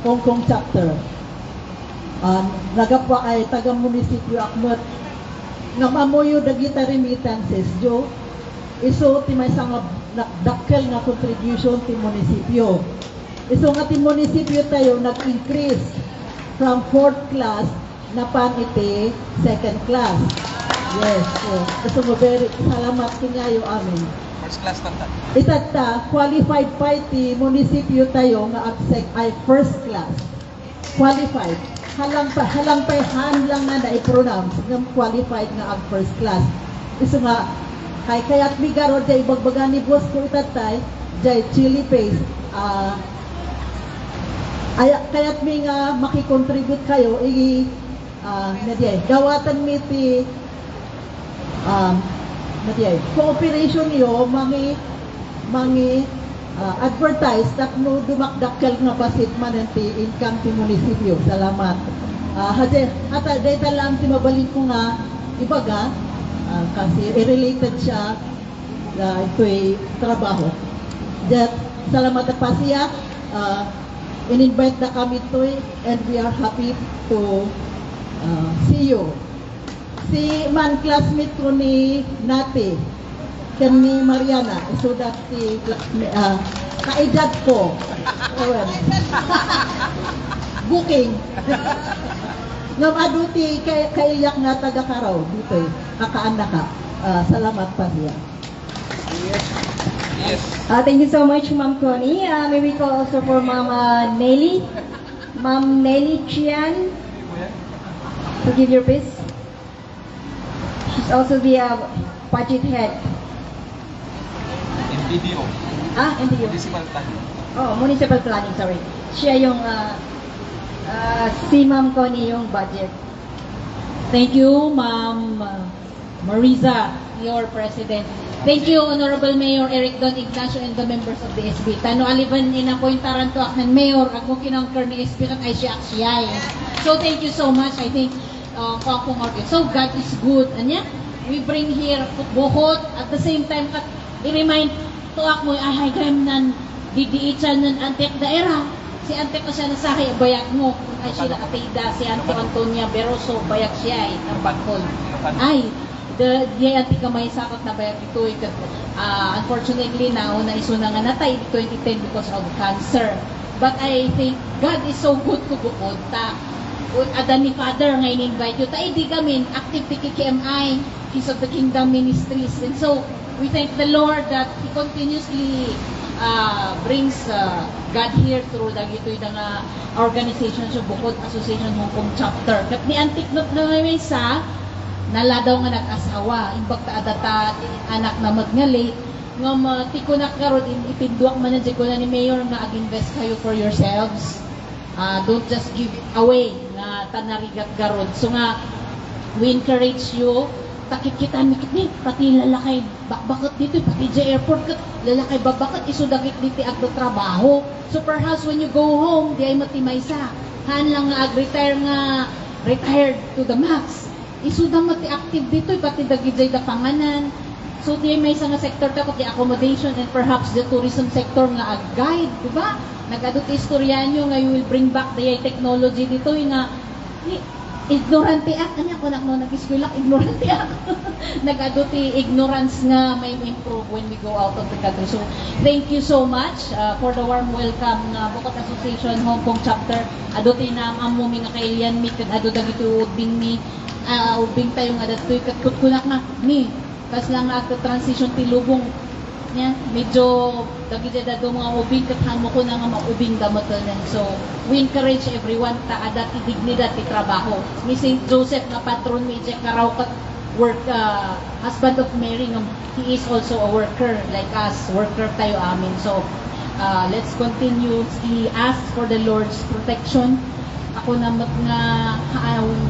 Hong Kong Chapter. Nagapwa ay taga-munisipyo akmat nga mamoyo dagita remittances jo iso ti may nga nakdakkel nga contribution ti munisipyo. Iso nga ti munisipyo tayo nag-increase from 4th class na pan iti 2nd class. Yes, so gusto mo very salamat kingayo amin. First class tata. Itata, qualified pa iti munisipyo tayo nga APSEC ay first class. Qualified. Halang pa lang na na-pronounce ng qualified nga ang first class. Iso nga, kaya't mi garo jay bagbagan ni boss ko itatay, jay chili paste. Kaya't mi nga makikontribute kayo, gawatan mi ti cooperation niyo mangi advertise tapno dumakdakkel nga basit man ti income ti munisipyo. Salamat. Hata data lang ti mabalik ko nga ibaga kasi related siya ito'y trabaho. Salamat na pa siya. In-invite na kami ito'y and we are happy to see you. Si man classmate ko ni Nati, ken ni Mariana, so that si kaedad ko. Booking. Ngam aduti kaiyak nga taga Karaw dito kakaanak ka. Salamat pa siya. Yes. Thank you so much, Ma'am Connie. May we call also for Ma'am Nelly. Ma'am Nelly Chian to give your piece. She's also the budget head. MPDO. MPDO. Municipal Planning. Oh, Municipal Planning, sorry. Siya yung, si Ma'am Connie yung budget. Thank you, Ma'am Mariza, your president. Thank you, Honorable Mayor Eric Don Ignacio and the members of the SB. Tano aliban inapointaran to ak ng Mayor, ako kinangker ni SB kat ay siya aksiyay. So thank you so much. I think, Kong Market. So God is good. Anya? We bring here buhot at the same time kat i-remind to ak mo ay gayam nan didiichan nan antek daera. Si antek na siya nasahay, bayak mo. Ay siya nakatida, si Ante Antonia Beroso, bayak siya ay ang bagkol. Ay, di anti kamay sakot na bayak ito. Unfortunately, nauna iso na nga natay 2010 because of cancer. But I think God is so good to bukod ta. Adan ni Father ngayon invite you. Ta di kami active PKKMI, Keys of the Kingdom Ministries. And so, we thank the Lord that He continuously brings God here through dagitoy nga organization sa Bukod Association Hong Kong Chapter. Kat ni Antiknot na may sa naladaw nga nag-asawa, imbag ta adata anak na magngalate, nga matiko na karod ipinduak man na ko na ni Mayor nga ag-invest kayo for yourselves. Don't just give it away nga tanarigat garod. So nga, we encourage you, takit-kita ni pati lalakay bakbakot dito, pati sa airport kat lalakay babakot isudagit dito agdo trabaho. So perhaps when you go home, di ay matimay sa han lang nga ag-retire nga retired to the max. Isudang mati active dito, pati dagijay da panganan. So, di may isang sector ta, pati accommodation and perhaps the tourism sector nga ag-guide, di ba? Nag-adot istoryan nyo nga you will bring back the technology dito, nga ignorante ako, ano ako nag-eskwela, ignorante ako. Nag-adot ignorance nga may improve when we go out of the country. So, thank you so much for the warm welcome nga Bukod Association Hong Kong Chapter. Adot na ang amumi nga kailian mi, adot dagito ubing mi, ubing tayo nga datoy katkunak nga ni kas lang nga transition ti lubong nya medyo dagiti dado mga ubing kathamo ko na nga maubing damotan. So we encourage everyone ta adat ti dignidad ti trabaho. Mi St. Joseph na patron mi je karaw kat work husband of Mary nga he is also a worker like us, worker tayo amin. So let's continuously ask for the Lord's protection. Ako namat nga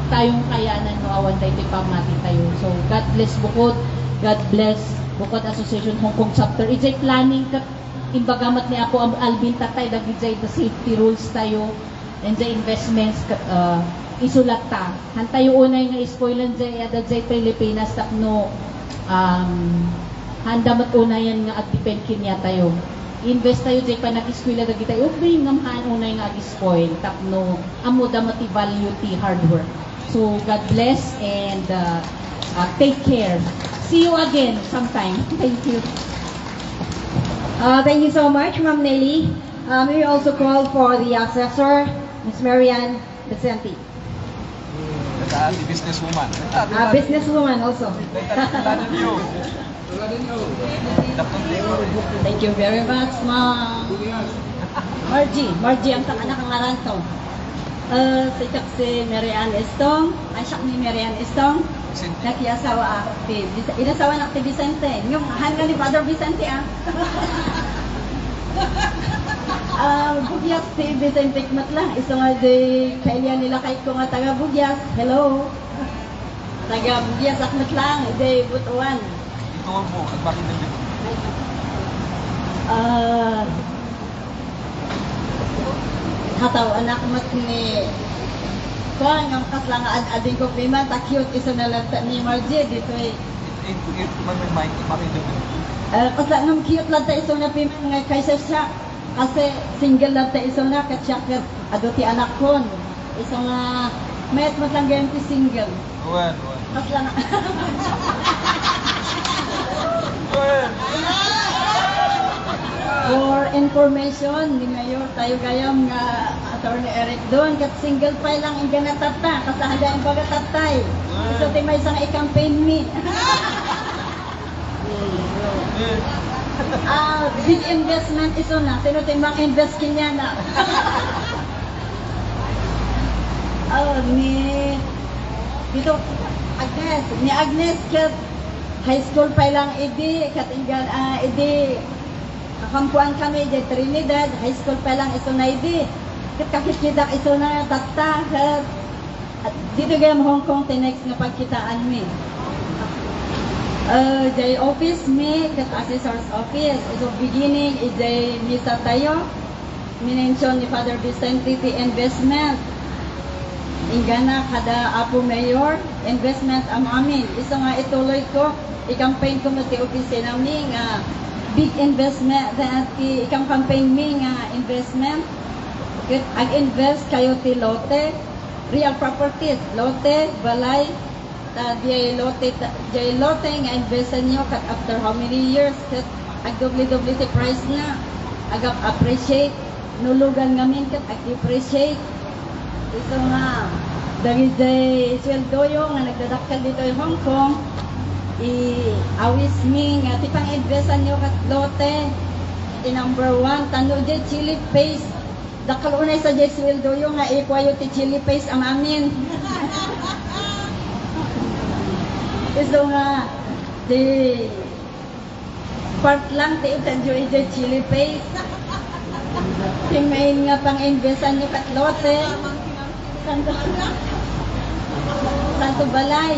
tayong kayanan no awan tayo pamati tayo. So God bless Bukod, God bless Bukod Association Hong Kong Chapter. Ijay planning kat imbagamat ni ako Alvin tatay dagijay the safety rules tayo and the investments kat isulat ta. Han tayo unay nga spoilan jay adajay Pilipinas tapno handamat unayan nga ag-depend kinya tayo. Invest tayo jay pa nag-eskwela dagi tayo ubing ngamahan unay nga ag-spoil tapno amo damati value ti hard work. So God bless and take care. See you again sometime. Thank you. Thank you so much, Ma'am Nelly. We also call for the assessor, Ms. Marian Vicente. Businesswoman. Businesswoman also. Thank you very much, Ma'am Margie ang anak ng aranto. Si Marian Estong, ay siya ni Marian Estong, nakiyasawa ako. Inasawa na ti Vicente. Yung hanggang ni Father Vicente Bugyas ti Vicente Kmatla. Isa nga di kailan nila kahit ko nga taga Bugyas. Hello. Taga Bugyas akmat lang. Di butuan. Ito mo, at bakit na dito? Hataw anak mat ni kuan ang kaslang ading ko piman ta cute isa na lang ni Margie dito kasla ng cute lang ta iso na piman nga kaysa siya kasi single lang ta iso na katsyakir adoti anak kon iso nga mayat mat lang ganyan ti single kasla na for information, ni Mayor tayo gayam nga Attorney Eric doon, kat single file lang ang ganatata, kasahada yung pagatatay. So, may isang i-campaign me. Big investment iso na, sino timbang invest kanya na. Dito, Agnes, kat high school pa lang katinggan, kakampuan kami di Trinidad, high school pa lang iso na kakikita iso na tata, dito gayam Hong Kong, next nga pagkitaan mi. Jay office me kat assessor's office. So beginning jay misa tayo. Minention ni Father Vicente the investment. Ingana kada Apo Mayor investment am amin. Isa nga ituloy ko i-campaign ko mo ti office namin nga big investment that i-campaign mi nga investment. Ket ag-invest kayo ti lote, real properties, lote, balay, jay lote nga investan nyo kat after how many years kat ag doble-doble ti price na agap appreciate nulugan ngamin kat ag depreciate ito nga dagi jay sweldoyo nga nagdadakkel dito yung Hong Kong i-awis mi nga ti pang investan nyo kat lote ti number 1 tano jay chili paste dakal unay sa jay sweldoyo nga ikwayo ti chili paste am amin. So nga, di part lang, di utanjo ito chili paste. Tingmain nga pang-investan nyo kat lote. Santo Balay.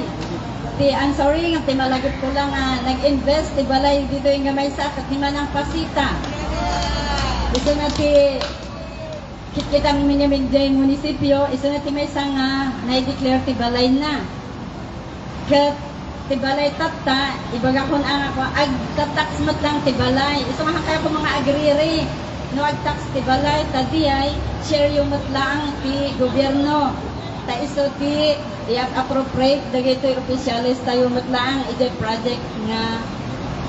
I'm sorry, nga timalagot ko lang nag-invest, ti Balay dito yung gamay sa kat lima ng pasita. Iso na ti kita minimig dyan munisipyo, iso na ti may sa nga na-declare ti Balay na. Kat tibalay tatta, ibaga kon ang ako, ag-tax mat lang tibalay. Iso nga kayo ko mga agriri, no ag-tax tibalay, tadiyay, share yung mat lang ti gobyerno. Ta iso ti, i-appropriate, dagito yung officialis tayo mat lang, ito project nga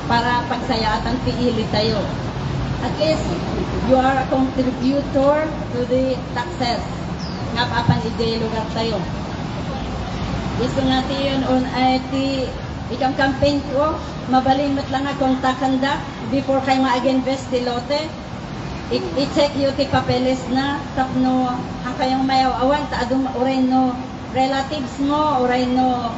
para pagsayaatan ti ili tayo. At least, you are a contributor to the taxes. Nga papan ito lugar tayo. Gusto natin yun on ti ikang campaign ko, mabalin mat lang akong takanda before kayo mag-invest ti lote. I-check yung ti papeles na tapno ang kayong mayaw-awan ta adong oray no relatives mo, oray no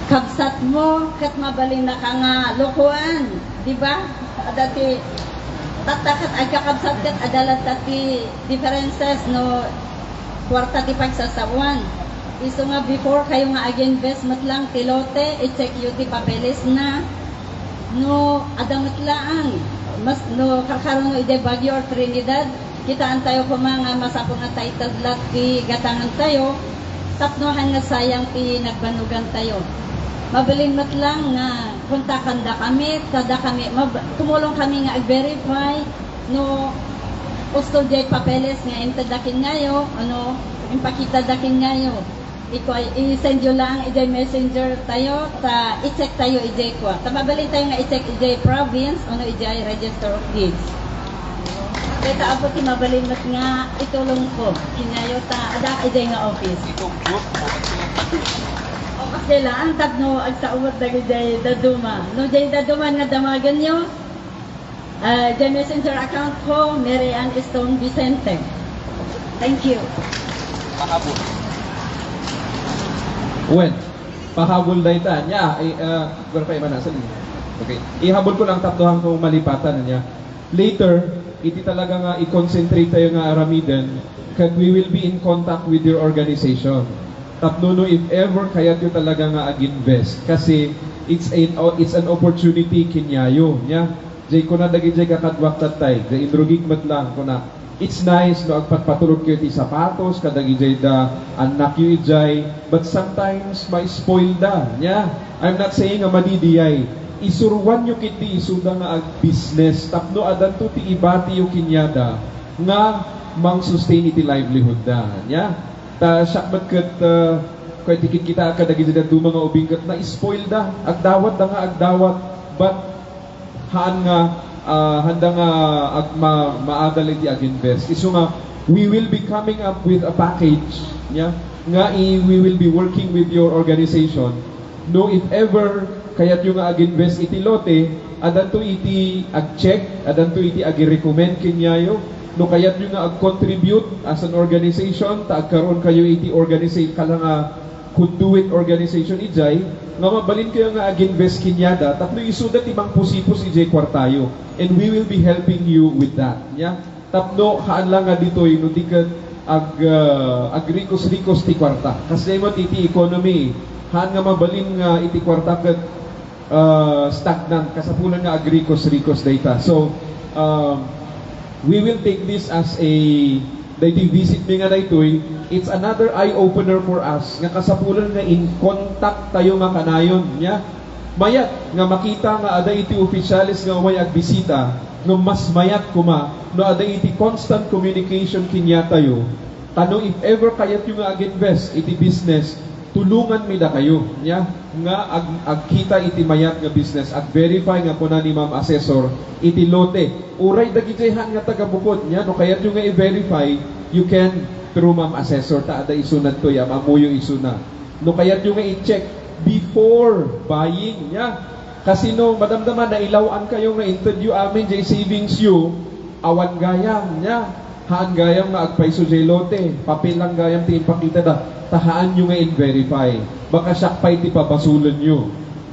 kabsat mo, kat mabalin na ka nga lukuan, di ba? Dati tatakat ay kakabsat kat adalat dati differences no kwarta ti pagsasawan. Iso nga before kayo nga ag-invest mat lang tilote, i-check yung ti papeles na no adamat lang mas no kakaroon no ide Baguio or Trinidad kitaan tayo ko mga masapong nga title lot ti gatangan tayo tapnohan nga sayang ti nagbanugan tayo mabilin mat lang nga kontakan da kami tada kami tumulong kami nga ag-verify no gusto jay papeles nga intadakin ngayo ano impakita dakin ngayo i-send yun lang, i-jay messenger tayo, i-check tayo, i-jay ko. Mabalin tayo nga i-check, i-jay province, ano i-jay register of deeds. Kaya taabot mabalin mat nga, itulong ko. Kinyayo adak i-jay nga office. O kasi lang, no, agsaumot na i-jay daduma. No, jay daduma nga damagan nyo, jay messenger account ko, Mary Ann Stone Vicente. Thank you. Pahabol. When? Pahabol na ita. Nya, pero pa iba nasa linya. Okay. Ihabol ko lang tatlohan kung malipatan niya. Later, iti talaga nga i-concentrate tayo nga aramidan kag we will be in contact with your organization. Tapno if ever kayat yung talaga nga ag-invest. Kasi it's an opportunity kinyayo. Nya, jay ko na dagi jay kakadwak tatay. Jay indrugig mat lang ko na. It's nice no agpatpatulog kayo ti sapatos kadagi jay da anak yu ijay but sometimes may spoil da nya I'm not saying nga madidiyay isuruan yu kiti isuda nga ag business tapno adan to ti ibati yu kinyada nga mang sustain iti livelihood da nya ta syakbat ket kay tikit kita kadagi jay da duma nga ubing ket na spoil da agdawat da nga agdawat but haan nga handa nga maadal iti ag-invest. Iso nga, we will be coming up with a package yeah, nga we will be working with your organization. No, if ever kayat yung nga ag-invest iti lote, adan to iti ag-check, adan to iti ag-recommend kinyayo. No, kayat yung nga ag-contribute as an organization, ta agkaroon kayo iti organization kala nga could do it organization ijay nga mabalin kayo nga ag-invest kinyada tapno isudat ibang pusipos ijay kwartayo and we will be helping you with that yeah tapno haan lang nga dito no tiket agrikos-rikos ti kwarta kasi mo iti economy haan nga mabalin nga iti kwarta ket stagnant kasapulan nga agrikos-rikos data. So we will take this as a dahil visit mi nga daytoy, it's another eye-opener for us nga kasapulan nga in contact tayo nga kanayon nya. Mayat nga makita nga ada iti opisyalis nga way agbisita, no mas mayat kuma no ada iti constant communication kinya tayo. Tano if ever kayat yung nga ag-invest iti business, tulungan mi da kayo nya nga agkita iti mayat nga business, ag-verify nga kuna ni Ma'am Assessor iti lote. Uray dagitihan nga taga-bukod nya no kayat yung nga i-verify, you can through Ma'am Assessor ta ada isunat to ya mamuyo isuna. No kayat yung nga i-check before buying nya. Kasi no madamdaman na ilawaan kayo nga interview amin jay savings you awan gayam nya. Haan gayam nga agpaiso jay lote, papel lang gayam ti ipakita da. Tahaan nyo nga in-verify. Baka sakpay ti pabasulan nyo.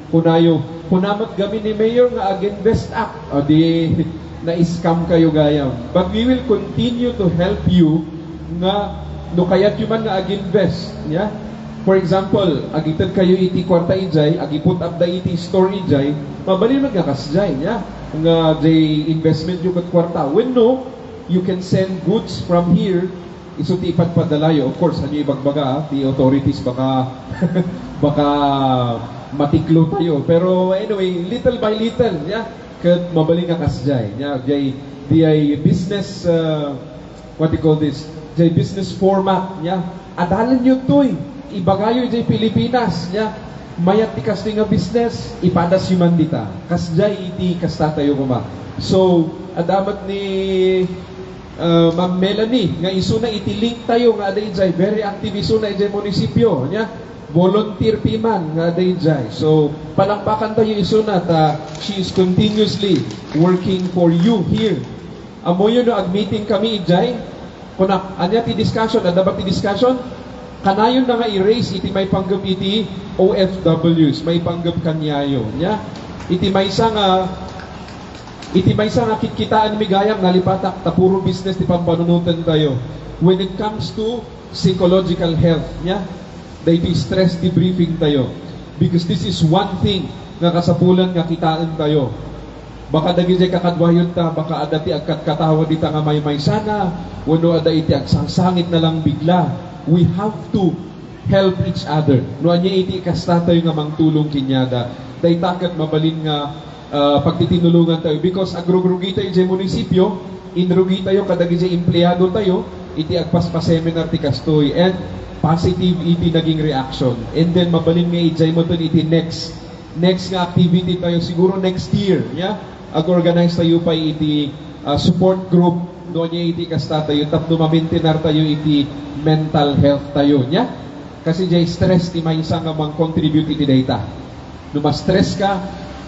Kunayo, kunamat gami ni Mayor nga ag-invest act. O di, na-scam kayo gayam. But we will continue to help you nga, no kayat yung man nga ag-invest. Yeah? For example, agitad kayo iti kwarta ijay, agiput up da iti store ijay, mabalin nga kasjay. Yeah? Nga jay investment yung kat kwarta. When no, you can send goods from here iso ti ipadpadalayo. Of course, hanyo ibagbaga, ti authorities baka baka matiklo tayo. Pero anyway, little by little, yeah, kat mabaling nga kasjay. Yeah, di business, what do you call this? Jay business format, yeah. Adalan nyo to'y, ibagayo jay Pilipinas, yeah. Mayat ti kasting nga business, ipadas yuman dita. Kasjay iti kasta tayo kuma. So, adamat ni Ma'am Melanie, nga isuna itilink tayo nga aday jay, very active isuna ijay munisipyo, nya? Volunteer piman nga aday jay. So, palakpakan tayo isuna ta she is continuously working for you here. Amo yun no, ag-meeting kami ijay, kuna, anya ti discussion, adabat ti discussion, kanayon na nga i-raise, iti may panggap iti OFWs, may panggap kanyayo, nya? Iti may sa nga kitkitaan mi gayam nalipatak ta puro business ti pampanunutan tayo. When it comes to psychological health, nya, dahil stress debriefing tayo. Because this is one thing nga kasapulan nga kitaan tayo. Baka dagi jay kakadwayon ta, baka ada ti agkatkatawa dita nga may sana, wano ada iti agsangsangit na lang bigla. We have to help each other. No anya iti kasta tayo nga mangtulong kinyada. Dahil takat mabalin nga pagtitinulungan tayo because agrugrugi tayo sa munisipyo, inrugi tayo kadagi sa empleyado tayo, iti agpaspa-seminar ti kastoy and positive iti naging reaction. And then mabalin nga ijay mo iti next nga activity tayo siguro next year, yeah? Ag-organize tayo pa iti support group doon niya iti kasta tayo tapno mamintinar tayo iti mental health tayo, yeah? Kasi jay stress ti may isang nga mang-contribute iti data. No ma-stress ka,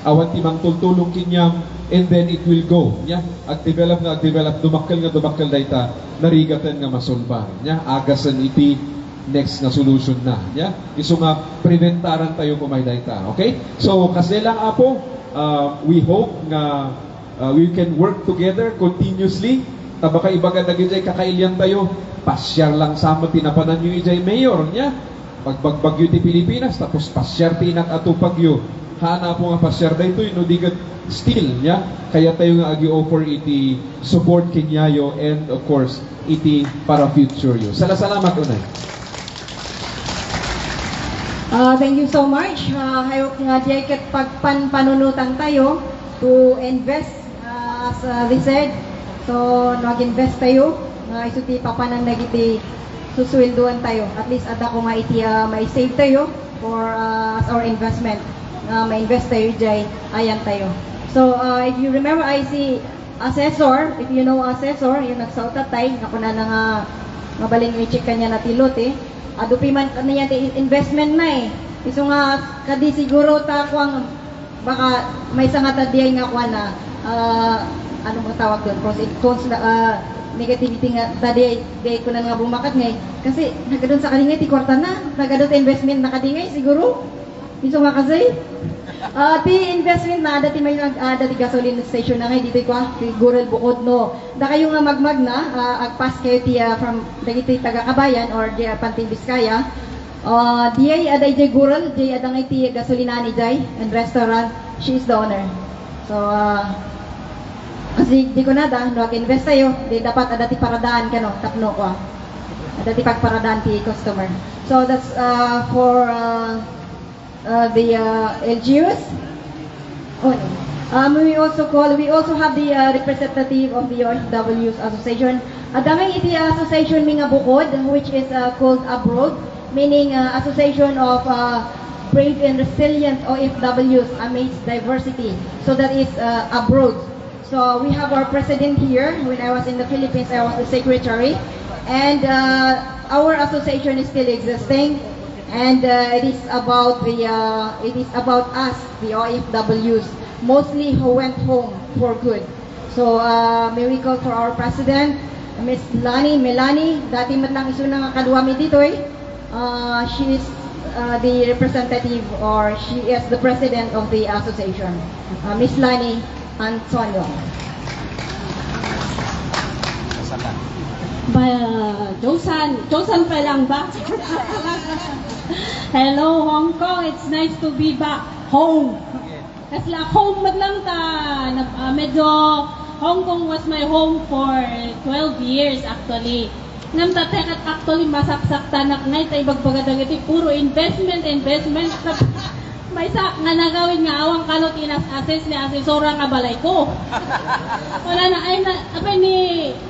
awan ti mang tultulong kinyam, and then it will go, nya. Ag-develop, dumakkel dayta, narigatan nga masolba, nya. Agasan iti next nga solution na, nya. Isu nga preventaran tayo kumay dayta, okay? So kasi lang apo, we hope nga we can work together continuously. Tabaka ibaga na gijay kakailyan tayo, pasyar lang sama tinapanan nyo ijay mayor, nya. Pagbagbagyo ti Pilipinas, tapos pasyar tinak atupagyo. Hana po nga pasyar da ito, inudigat still, nya? Kaya tayo nga agi-offer iti support kinyayo and of course, iti para future yo. Salamat unay. Thank you so much. Hayok nga di ket pagpanunutan tayo to invest as they said. So, nag-invest tayo. Isu ti papanang nagiti suswelduan tayo. At least ada ko nga iti may save tayo for as our investment. Ma-invest tayo jay, ayan tayo. So, if you remember, I see assessor, if you know assessor, yung nagsautatay, ako na nga mabaling i-check kanya na tilot adupi man kanya investment na iso nga, kadi siguro ta kwang, baka may nga tadiyay nga kwa na, ano mo tawag doon, cons negativity nga, tadiyay ko na nga bumakat ngay, kasi nagadun sa kalingay, ti kwarta na, nagadun sa investment na kadingay, siguro, iso nga kasi, ti investment na dati may dati gasoline station na ngay dito ko Gurel Bukod no. Da kayo nga magmag na agpas kayo ti from dagiti taga Kabayan or di Pantin Biskaya. Diay aday jay gural, jay adangay ti gasolinani jay and restaurant. She is the owner. So kasi di ko nada, no invest tayo, di dapat ada ti paradaan kano, tapno ko. Ada ti pagparadaan ti customer. So that's for the LGUs. Oh, we also have the representative of the OFWs Association. Adamay iti association mi nga bukod, which is called Abroad, meaning association of brave and resilient OFWs amidst diversity. So that is abroad. So we have our president here. When I was in the Philippines, I was the secretary, and our association is still existing. And it is about us, the OFWs, mostly who went home for good. So may we call for our president, Miss Melanie. Dati man lang iso nga kaduwami dito eh. She is the representative, or she is the president of the association. Miss Lani Antonio. Josan pa lang ba? Hello, Hong Kong. It's nice to be back home. Kasi home lang ta. Medyo Hong Kong was my home for 12 years actually. Ngam ta tekat actually masaksak tanak ngay tay bagbagadang iti puro investment. May sak nga nagawin nga awang kalot inas-assess ni asesora nga balay ko. Wala na, ay na, apay ni,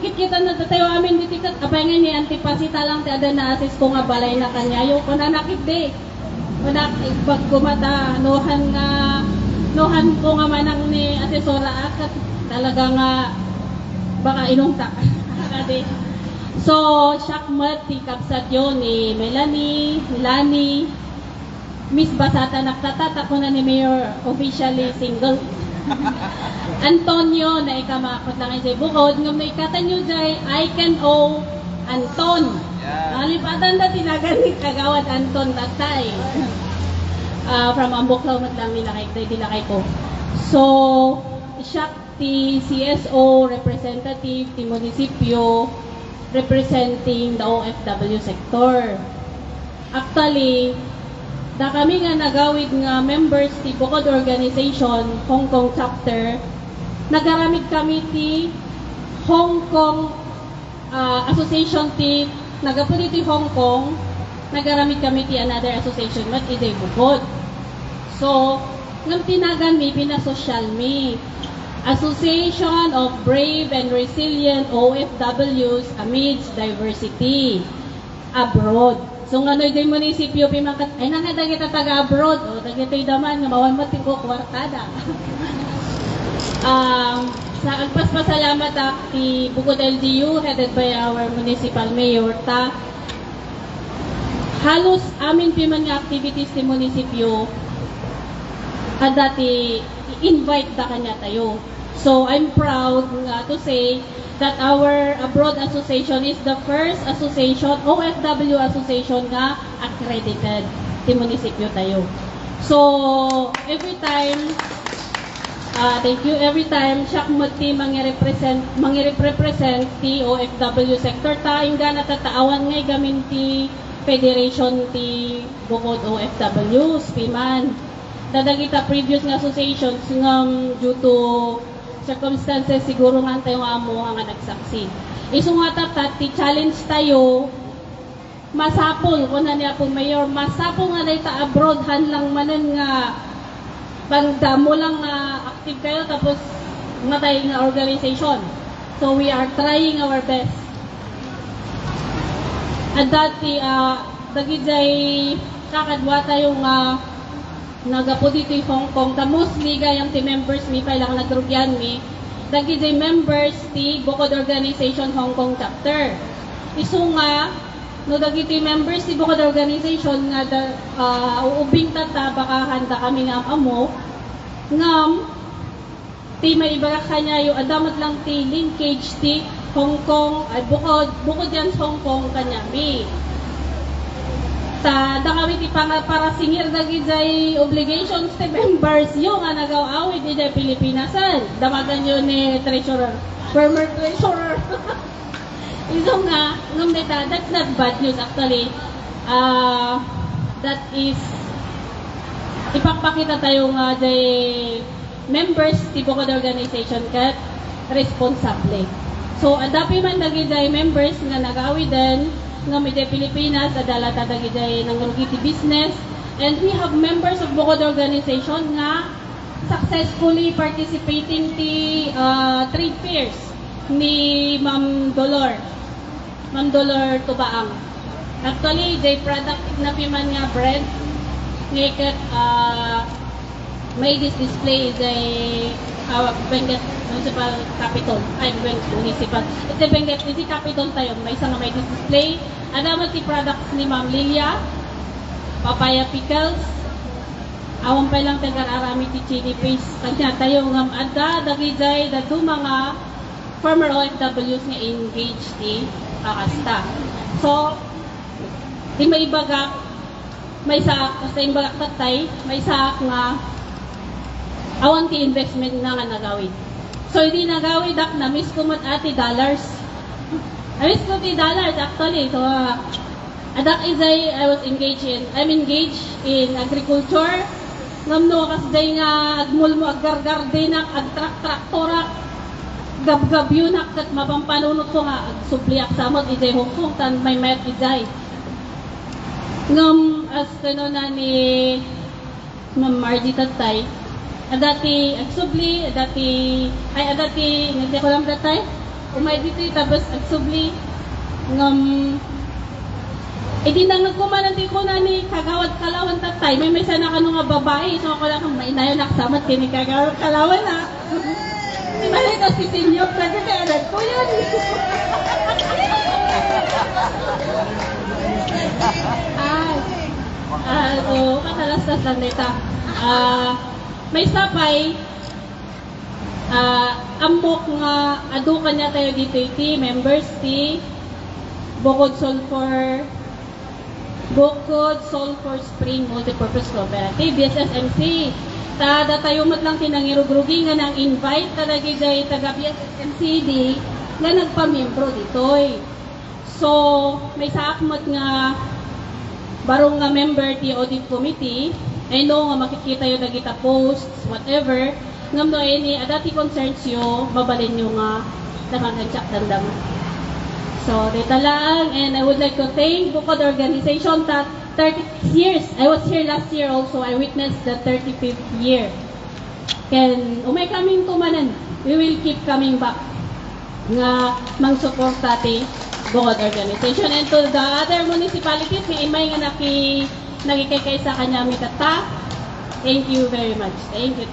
kit-kita na tayo amin ditikat, apay nga ni antipasita lang ti ada na assess ko nga balay na kanyayo, kung nanakit di. Wala, pag kumata, nohan ko nga manang ni asesora akat, talaga nga, baka inungtak. So, syakmat, ti kapsat yun ni Melanie, Lani, Miss Basata, naktatata ko na ni Mayor officially single. Antonio, na ikamakot lang ay bukod. Ngam na ikatan nyo dyan, I can owe Anton. Nalipatan na tinagan ni Kagawad Anton tatay. From Ambuklaw matlang nilakay ko. So, siya ti CSO, representative, ti munisipyo, representing the OFW sector. Actually, da kami nga nagawid nga members ti Bukod Organization Hong Kong chapter, nagaramid kami ti Hong Kong association ti nagapuli ti Hong Kong, nagaramid kami ti another association mat iday Bukod. So ngam tinagan mi pinasosyal mi Association of Brave and Resilient OFWs amidst diversity abroad. So nga noy day munisipyo pimakat ay nanada kita taga abroad o dagitoy daman nga mawan mo ko kwartada. Sa agpaspasalamat ti Bukod LGU headed by our municipal mayor ta halos amin piman nga activities ti munisipyo kada ti invite da kanya tayo. So I'm proud to say that our abroad association is the first association, OFW association nga accredited ti munisipyo tayo. So, every time, thank you, every time, siya kumati mangirepresent ti OFW sector ta, nga natataawan ngay gamin ti Federation ti Bukod OFWs, PIMAN. Dadagita previous nga associations nga due to circumstances siguro nga tayo nga amo nga nagsaksi. Iso nga tatat, challenge tayo, masapol, kung na niya po mayor, masapol nga dahil ta abroad, hanlang manan nga, pagdamo lang nga active kayo, tapos matay nga organization. So we are trying our best. At dati, dagijay kakadwa tayo nga, nagapo dito yung Hong Kong, ta mostly gayang ti members mi, kailangan nagdrugyan mi, dagi di members ti Bukod Organization Hong Kong chapter. Iso nga, no dagi ti members ti Bukod Organization nga uubing tata, baka handa kami nga amo, ngam, ti may ibarak kanya yung adamat lang ti linkage ti Hong Kong, ay Bukod yan sa Hong Kong kanya mi. Ta dakawit para singir dagi jay obligations ti members yo nga nagaw-awit di jay Pilipinasan. Damagan yo ni treasurer, former treasurer. Iso nga ngam data, that's not bad news actually. that is ipakpakita tayo nga day members ti bukod organization kat responsable. So adapi man dagiday members nga nag-awi din nga medyo Pilipinas adala ta dagiday ng rugiti business, and we have members of bukod organization nga successfully participating ti trade fairs ni Ma'am Dolor Tubaang. Actually, day product na piman nga brand ngayon may display day Benguet Municipal Capitol. Ay, Benguet Municipal. Ito Benguet Capitol tayo. May isang may display. Ano man ti products ni Ma'am Lilia, papaya pickles, awan pa lang tagar-arami ti chili paste. Kanya tayo ng ada, dagijay, dadu mga former OFWs nga engaged ti kakasta. So, di may ibagak, may saak, basta yung bagak tatay, may saak nga awan ti investment na nga nagawid. So, hindi nagawid ak na miss ko mat ati dollars. Miss ko ti dollars actually. So, adak izay I'm engaged in agriculture. Ngamno kasday nga agmul mo aggargar din agtrak-traktorak gab-gab yun kat mapampanunot ko nga agsubliak samot izay hukong tan may mayat izay. Ngam as na ni Ma'am Margie tatay, adati agsubli, adati hindi ko lang tatay, umay dito tapos agsubli, ngam di na nagkumananti ko na ni kagawad kalawan tatay, may sana ka nga babae, so ako lang may inayo naksamat kini kagawad kalawan na. Di ba rin si Senyor, nagkakayanan ko yan. So, katalastas lang nita. May sapay, ambok nga, adu kanya tayo dito iti, members ti, Bukod Sulphur Spring Multipurpose Cooperative, BSSMC. Tada tayo mat lang tinangirugrugi nga nang invite talagi day taga BSSMCD nga nagpamiyembro ditoy. So, may saakmat nga barong nga member ti audit committee, I know nga makikita yung nagita posts, whatever, ngam no any adati concerns yo, mabalin nyo nga nakangantsak dandam. So, dito lang, and I would like to thank Bukod Organization that 36 years, I was here last year also, I witnessed the 35th year. And umay kaming tumanan, we will keep coming back nga mang support tati Bukod Organization. And to the other municipalities, may imay nga nagikay sa kanya mitata. Thank you very much. Thank you.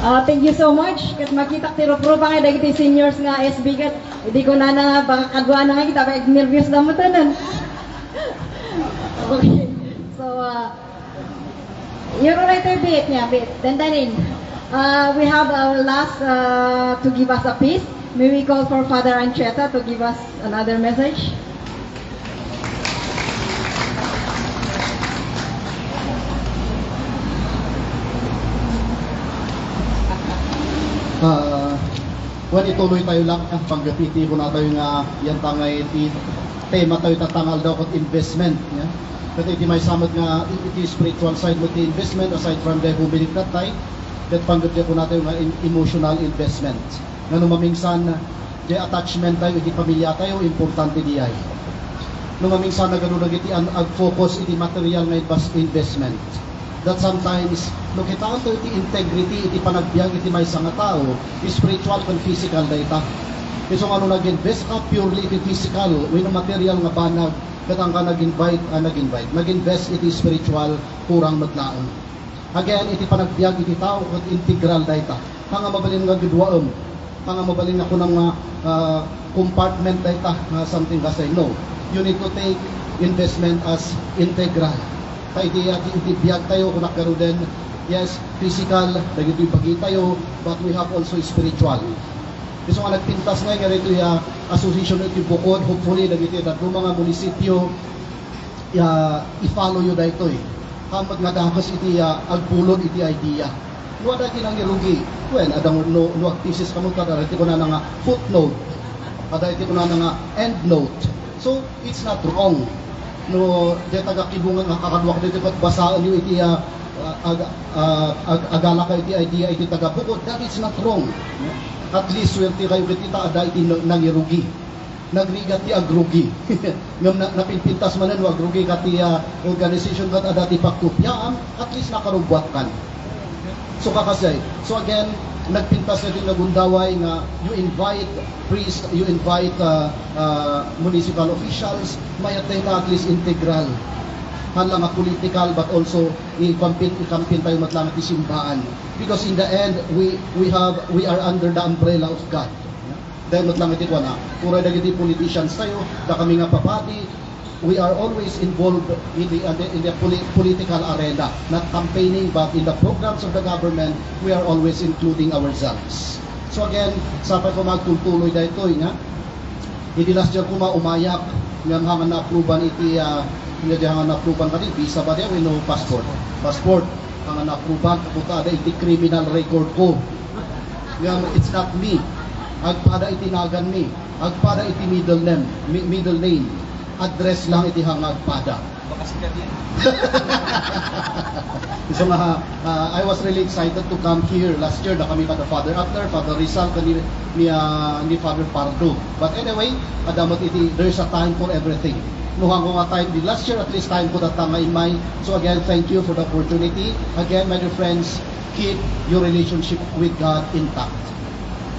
Thank you so much. Kat makita tiro-pro pa nga dagiti seniors nga SB kat hindi ko na baka kadwa na nga kita kaya nervous na mo tanan. Okay. So you're right there bit niya bit. Dandanin. We have our last to give us a piece. May we call for Father Ancheta to give us another message? Ituloy tayo lang ang panggapiti ko na tayo nga yan tangay tema tayo tatangal daw kot investment. Yeah? But iti may samot nga iti spiritual side mo ti investment aside from the humilik na tayo that panggapiti ko na tayo nga emotional investment. Nga mamingsan the attachment tayo iti pamilya tayo importante di ay. Mamingsan na gano'n iti ag-focus iti material nga investment. That sometimes kita to iti integrity iti panagbiag iti maysa nga tao spiritual and physical data. So ano nag-invest ka purely iti physical when material nga banag katang ka nag-invest iti spiritual kurang matlaon. Again iti panagbiag iti tao ket integral data. Mga mabalin nga gidwaem, mga mabalin ako ng compartment data something kasi no. You need to take investment as integral. Iti biag tayo kung nagkaroon din, yes, physical, dagiti pagi tayo, but we have also spiritual. So nga nagpintas nga nga rito yung association iti Bukod, hopefully dagiti tatlo mga munisipyo i-follow yun dito eh. Kamat nga dakas iti agpulon iti idea. Wala kinang irugi. Well, adang no activities kamo kada iti ko na nga footnote. Ada iti ko na nga end note. So, it's not wrong. No, di taga kibungan nga kakadwa ko dito pat basaan niyo iti agala kayo iti idea iti taga bukod. That is not wrong. At least swerte kayo kita ada iti nangirugi. Nagrigat ti agrugi. Ngam napinpintas manan wa agrugi kati organization kat ada ti pagtupyaan, at least nakarubwat kan. So kakasay. So again, nagpintas na din nagundaway nga you invite priest, you invite municipal officials, mayatay na at least integral. Hala nga political but also ikampin tayo matlang at isimbaan. Because in the end, we are under the umbrella of God. Dahil matlang iti ko na, pura dagiti politicians tayo, da kami nga papati, we are always involved in the political arena, not campaigning, but in the programs of the government, we are always including ourselves. So again, sapay ko magtultuloy da ito, nga, hindi last year ko maumayak, nga mga na-approvean iti, hindi nga na-approvean ka din, visa ba din, no passport. Passport, ang na-approvean, kapunta ada iti criminal record ko. Nga, it's not me. Agpada itinagan mi, agpada iti middle name, address lang iti hangag pada. So I was really excited to come here last year na kami kada Father After, Father Rizal, ni Father Pardo. But anyway, adamot iti, there's a time for everything. Nuhang ko nga time, last year at least time ko datang in mind. So again, thank you for the opportunity. Again, my dear friends, keep your relationship with God intact.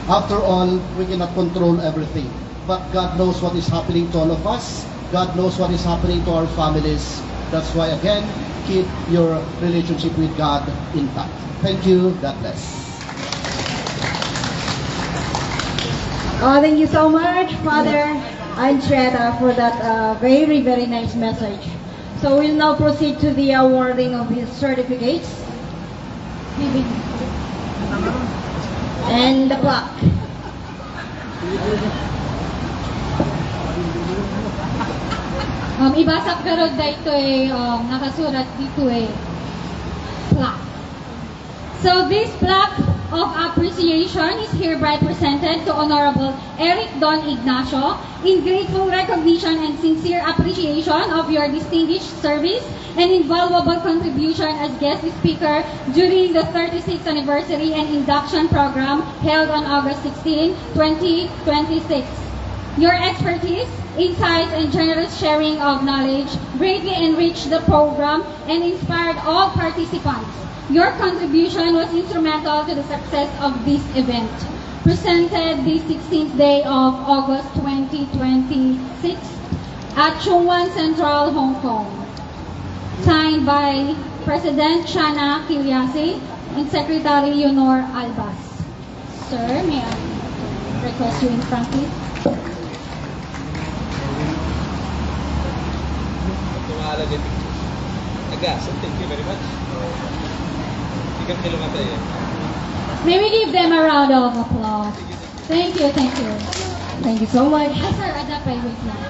After all, we cannot control everything. But God knows what is happening to all of us. God knows what is happening to our families. That's why, again, keep your relationship with God intact. Thank you. God bless. Thank you so much, Father Ancheta, for that very, very nice message. So we'll now proceed to the awarding of his certificates. And the clock. Ibasap karod dito nakasurat dito plaque. So this plaque of appreciation is hereby presented to Honorable Eric Don Ignacio in grateful recognition and sincere appreciation of your distinguished service and invaluable contribution as guest speaker during the 36th anniversary and induction program held on August 16, 2026. Your expertise, insights, and generous sharing of knowledge greatly enriched the program and inspired all participants. Your contribution was instrumental to the success of this event. Presented the 16th day of August 2026 at Chungwan Central, Hong Kong. Signed by President Chana Kiliasi and Secretary Yonor Albas. Sir, may I request you in front, please? Thank you very much. May we give them a round of applause? Thank you, thank you. Thank you so much. Ay, sir, adapay, wait lang.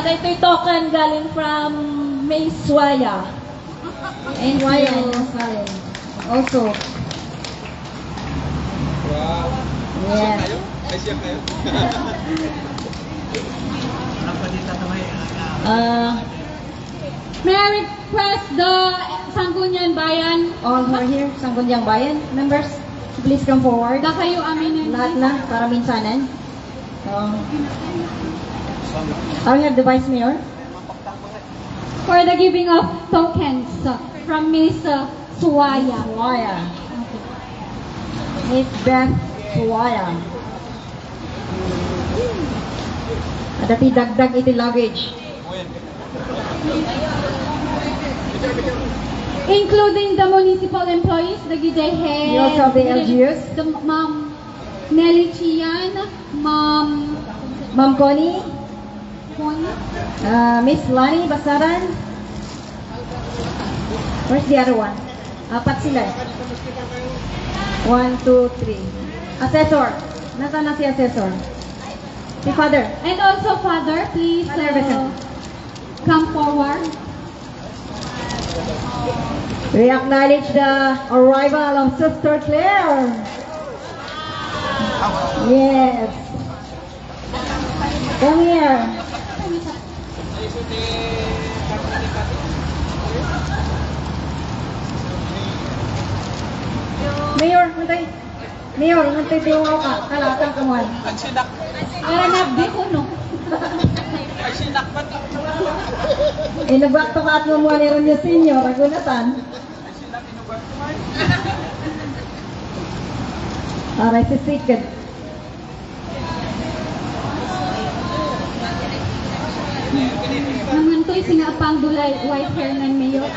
Dito'y token galing from May Suaya. And Ryan also. Wow. Yes. Ay, siya kayo? May I request the Sangguniang Bayan? All who are here, Sangguniang Bayan members, please come forward. Da kayo aminin. Lahat na, para minsanan. I have the Vice Mayor. For the giving of tokens from Miss Suaya. Suaya. Miss Beth Suaya. Ada dagdag iti luggage. Including the municipal employees, the Giday Head. You also have the LGUs. The Ma'am Nelly Chian, Ma'am Connie. Connie. Miss Lani Basaran. Where's the other one? Apat sila. 1, 2, 3. Assessor. Nasaan na si Assessor? Si Father. And also, Father, please Father, come forward. We acknowledge the arrival of Sister Claire. Yes. Come here. Mayor, mantay. Mayor, mantay tiwaw ka. Kalatang kamuan. Para nabdi ko, no? Nagbakto ka at mamuha ni Ronyo Senior, Ragunatan. Aray, sisikad. Naman to'y sinapang dulay white hair ng mayor.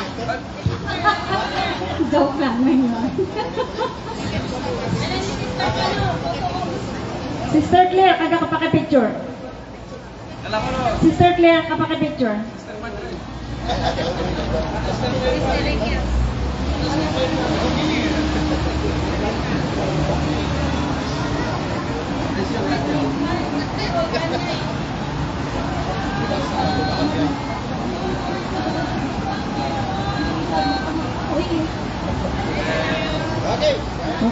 Joke lang, mayor. Sister Claire, aga ka paka-picture. Sister Claire, ka paka-picture.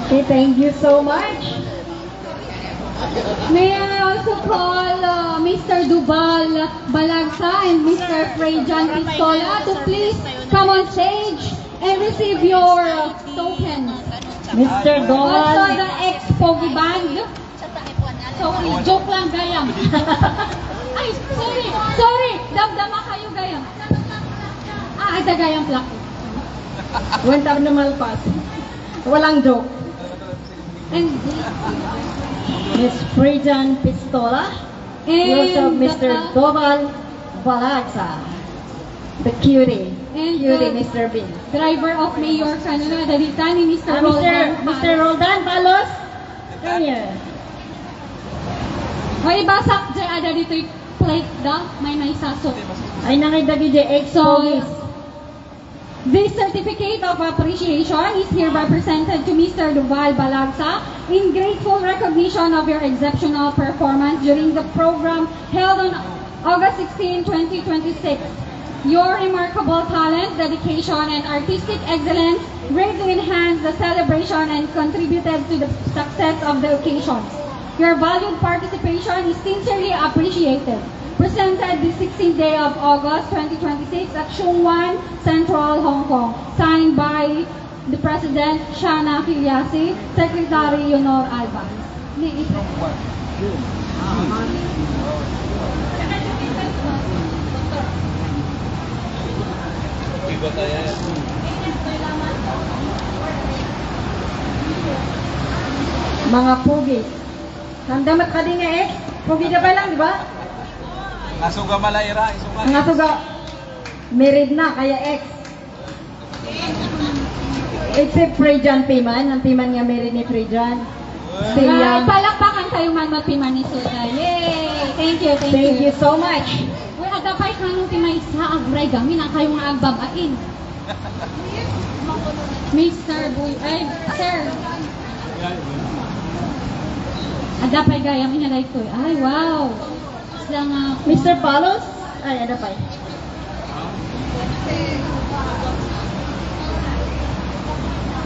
Okay, thank you so much. May I also call Mr. Duval Balagsa and Mr. Frejan Pistola to please come on stage and receive your tokens. Mr. Also Dolan. the ex-Pogi Band. Sorry, joke lang, gayam. Ay, sorry, damdama kayo, gayam. Ada gayam plak. Wentap na malpas. Walang joke. And Miss Frejan Pistola. Also Mr. Doval Balagsa. The cutie. And Cutie, Mr. Bean. driver of Mayor Canada, dalita ni Mr. Roldan. Mr. Roldan Palos. Come here. May basak dyan, ada dito yung plate da, may sasok. Ay nangidagi di ex So, this certificate of appreciation is hereby presented to Mr. Duval Balagsa in grateful recognition of your exceptional performance during the program held on August 16, 2026. Your remarkable talent, dedication, and artistic excellence greatly enhanced the celebration and contributed to the success of the occasion. Your valued participation is sincerely appreciated. Presented the 16th day of August 2026 at Shungwan Central, Hong Kong. Signed by the President Shana Filiasi, Secretary Yonor Albans. Mga pugi. Nandamat ka din nga ex. Pugi ka pa lang, di ba? Asuga malaira, isuga. Ang asuga, married na, kaya ex. Except Frejan Piman, ang Piman nga married ni Frejan. Still Ay, young. palakpakan kayo man magpiman ni Suda. Yay! Thank you, thank Thank you. you so much. Uy, adapay ka nung timay sa agray gamin ang kayong agbabain. Mr. Boy, ay, sir. Adapay gaya, minalay ko. Ay, wow. Sila nga. Mr. Palos? Ay, ano pa eh.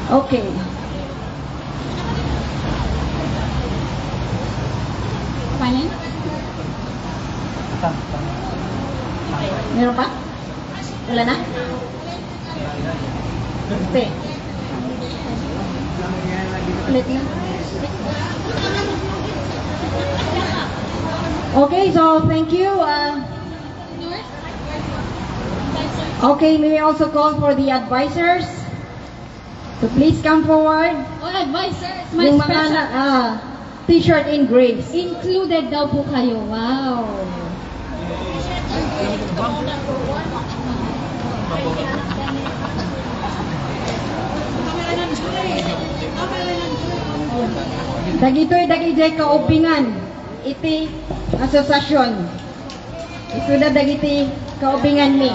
Okay. Panin? Meron pa? Wala na? Okay. Ulit na. Okay, so thank you. Okay, may we also call for the advisors. So please come forward. Oh, advisors, my Yung mga special. t-shirt in grace. Included daw po kayo. Wow. Dagitoy dagijay kaubingan. Iti asosasyon. Isuda dagiti kaubingan mi.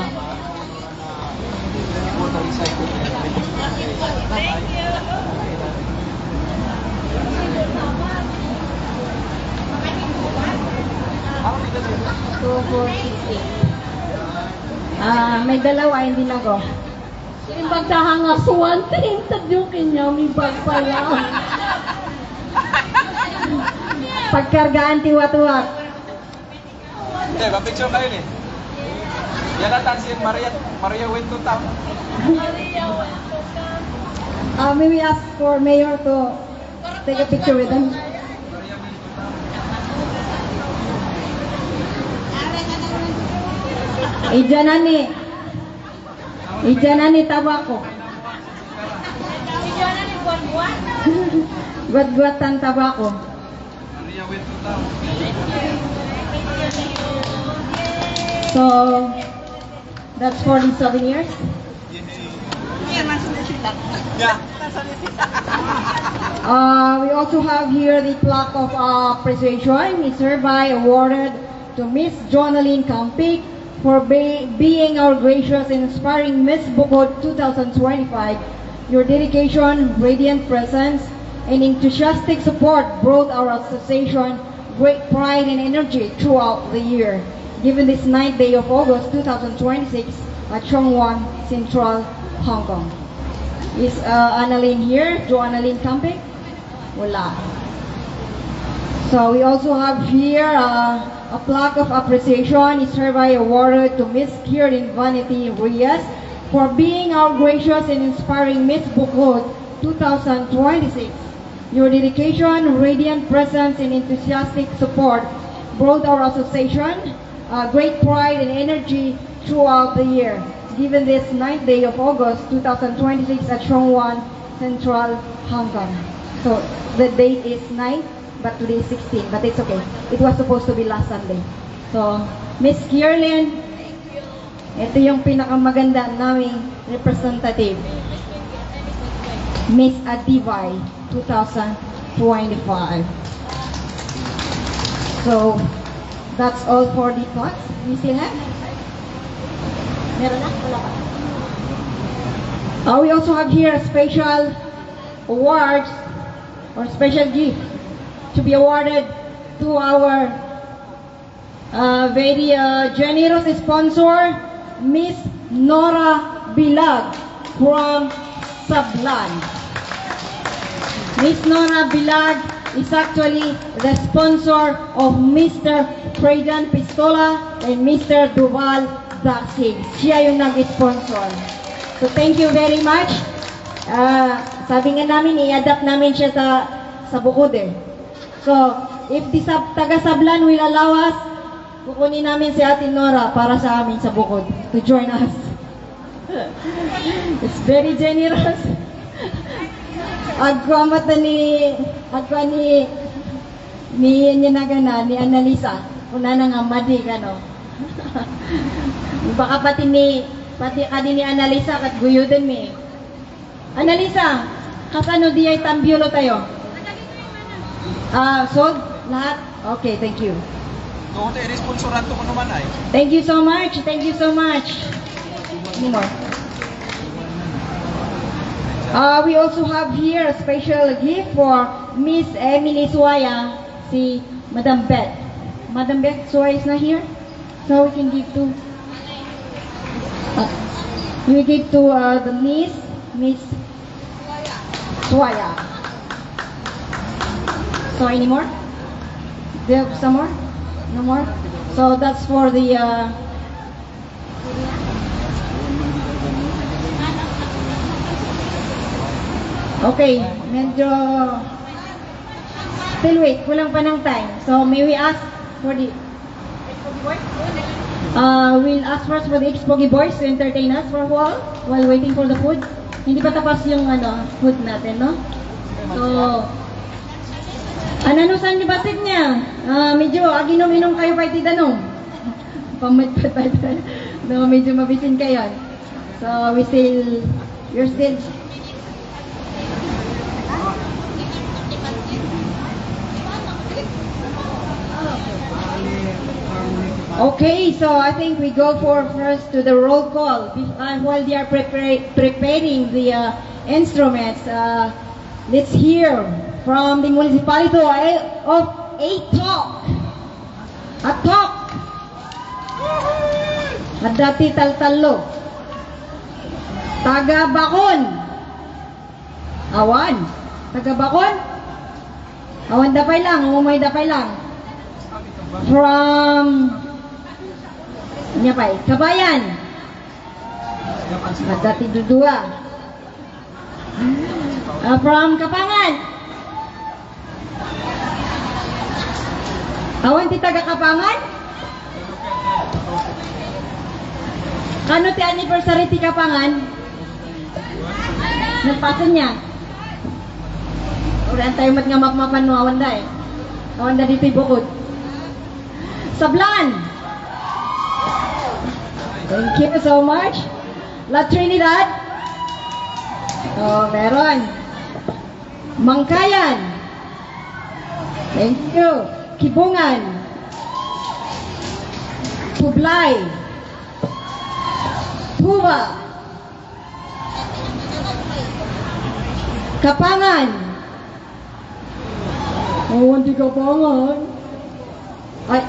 May dalawa, hindi na go. Yung pagkahangas, one thing, tadyukin niya, may bag pala. Pagkargaan tiwat-tuwat. Okay, papicture kayo ni. Yan natin si Maria Wento Tam. May we ask for Mayor to take a picture with them. Ijanani tabako. Ijanani buat-buat. Buat-buatan tabako. Maria Wento Tam. So, that's for the souvenirs. Yeah. We also have here the plaque of appreciation. It's hereby awarded to Miss Jonaline Campik for being our gracious and inspiring Miss Bukod 2025. Your dedication, radiant presence, and enthusiastic support brought our association great pride and energy throughout the year. Given this 9th day of August 2026 at Chongwon Central, Hong Kong. Is Annalyn here? Joannalyn Campik? Wala. So we also have here a plaque of appreciation is hereby awarded to Miss Kirin Vanity Reyes for being our gracious and inspiring Miss Bukod 2026. Your dedication, radiant presence, and enthusiastic support brought our association great pride and energy throughout the year. Given this 9th day of August 2026 at Chongwon Central, Hong Kong. So the date is 9, but today is 16, but it's okay. It was supposed to be last Sunday. So, Miss Kierlyn, ito yung pinakamaganda naming representative. Miss Adivay 2025. So, that's all for the plaques. We still have? Meron na? Wala pa. We also have here a special awards or special gift to be awarded to our very generous sponsor, Miss Nora Bilag from Sablan. Miss Nora Bilag is actually the sponsor of Mr. Fredan Pistola and Mr. Duval Daxig. Siya yung nag-sponsor. So thank you very much. Sabi nga namin, i-adapt namin siya sa Bukod eh. So, if the taga Sablan will allow us, kukunin namin si Ate Nora para sa amin sa Bukod to join us. It's very generous. Agwamat na ni Annalisa. Una na nga madi ka no. Baka pati ka din ni Annalisa kat guyuden mi. Annalisa, kasano di ay tambyulo tayo? So, lahat? Okay, thank you. Doon tayo, responsoran to ko naman ay. Thank you so much. Thank you so much. Any more? We also have here a special gift for Miss Emily Suaya, si Madam Beth. Madam Beth Suaya is not here, so we can give to the niece, Miss Suaya. So any more? Do you have some more? No more? So that's for the okay, medyo still wait, kulang pa ng time. So may we ask for the we'll ask first for the Expogi Boys to entertain us for a while waiting for the food. Hindi pa tapos yung food natin, no? So ananusan niyo batik niya? Medyo aginom-inom kayo pa ititanong. Pamit pa tayo. No, medyo mabisin kayo. So you're still okay, so I think we go first to the roll call. While they are preparing the instruments, let's hear from the municipality of Atok. Atok! Adati Taltalo. Taga Bakon. Awan. Taga Bakon. Awan dapay lang, umay dapay lang. From Kabayan. Dati dudua. From Kapangan. Awan ti taga Kapangan? Kano ti anniversary ti Kapangan? Nagpasan niya. Uran tayo mat nga mapmapan no awan da eh. Awan da dito'y bukod. Sablan. Thank you so much. La Trinidad. Oh, meron. Mangkayan. Thank you. Kibungan. Tublay. Tuba. Kapangan. Oh, hindi Kapangan. Ay,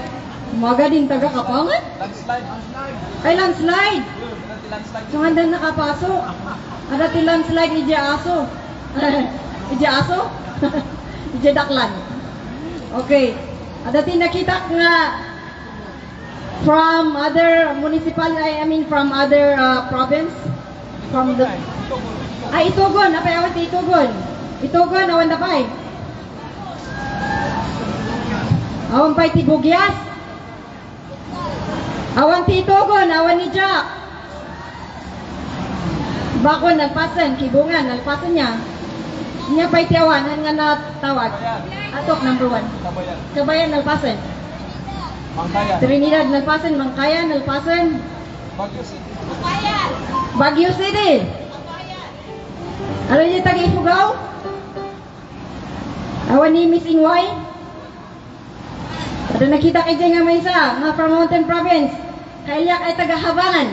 umaga din taga Kapangan? Ay, landslide. So, handa nakapasok. Ada ti landslide ni Aso. Ija Aso? Ija Daklan. Okay. Ada ti nakita nga from other from other province. From the... Ay, Itugon. Apay awan ti Itugon. Itugon, awan na pa'y. Awan pa'y ti Bugyas. Awan ti Itugon, awan ni Jack. Bakon, nagpasan. Kibungan, nagpasan niya. Niya pa'y ti awan, nga natawag. Atok, number 1. Kabayan, nagpasan. Trinidad, nagpasan. Mangkayan, nagpasan. Baguio City. Ano niya taga Ifugao? Awan ni Miss Ingway. Ada nakita kay nga may isa, nga from Mountain Province. Kailyak ay taga Habangan.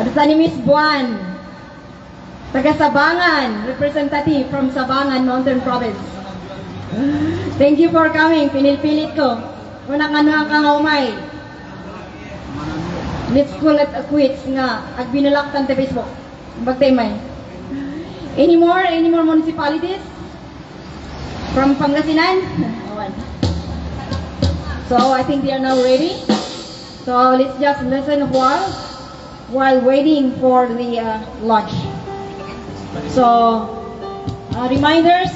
Ada sa ni Miss Buwan. Taga Sabangan, representative from Sabangan Mountain Province. Thank you for coming. Pinil-pilit ko. Unang ano ang kangaumay. Let's call it a quits nga. Ag binalaktan sa Facebook. Bagtay may. Any more municipalities? From Pangasinan? So I think they are now ready. So let's just listen while waiting for the lunch. So reminders,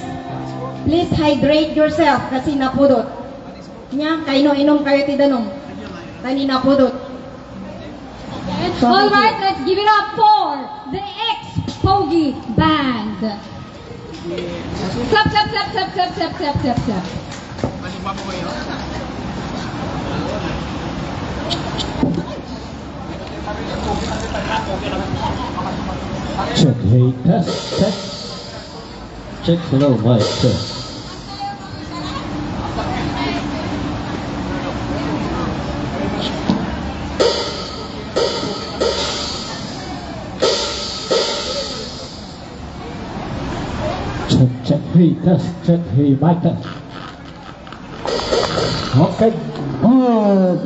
please hydrate yourself kasi napudot. Nya kayo inom kayo ti danom. Tani napudot. So, all right, let's give it up for the ex-Pogi Band. Clap, clap, clap, clap, clap, clap, clap, clap, clap. Check, hey, test, test. Check, hello, mic, test. Check, hey, test, check, hey, mic, test. Okay, good.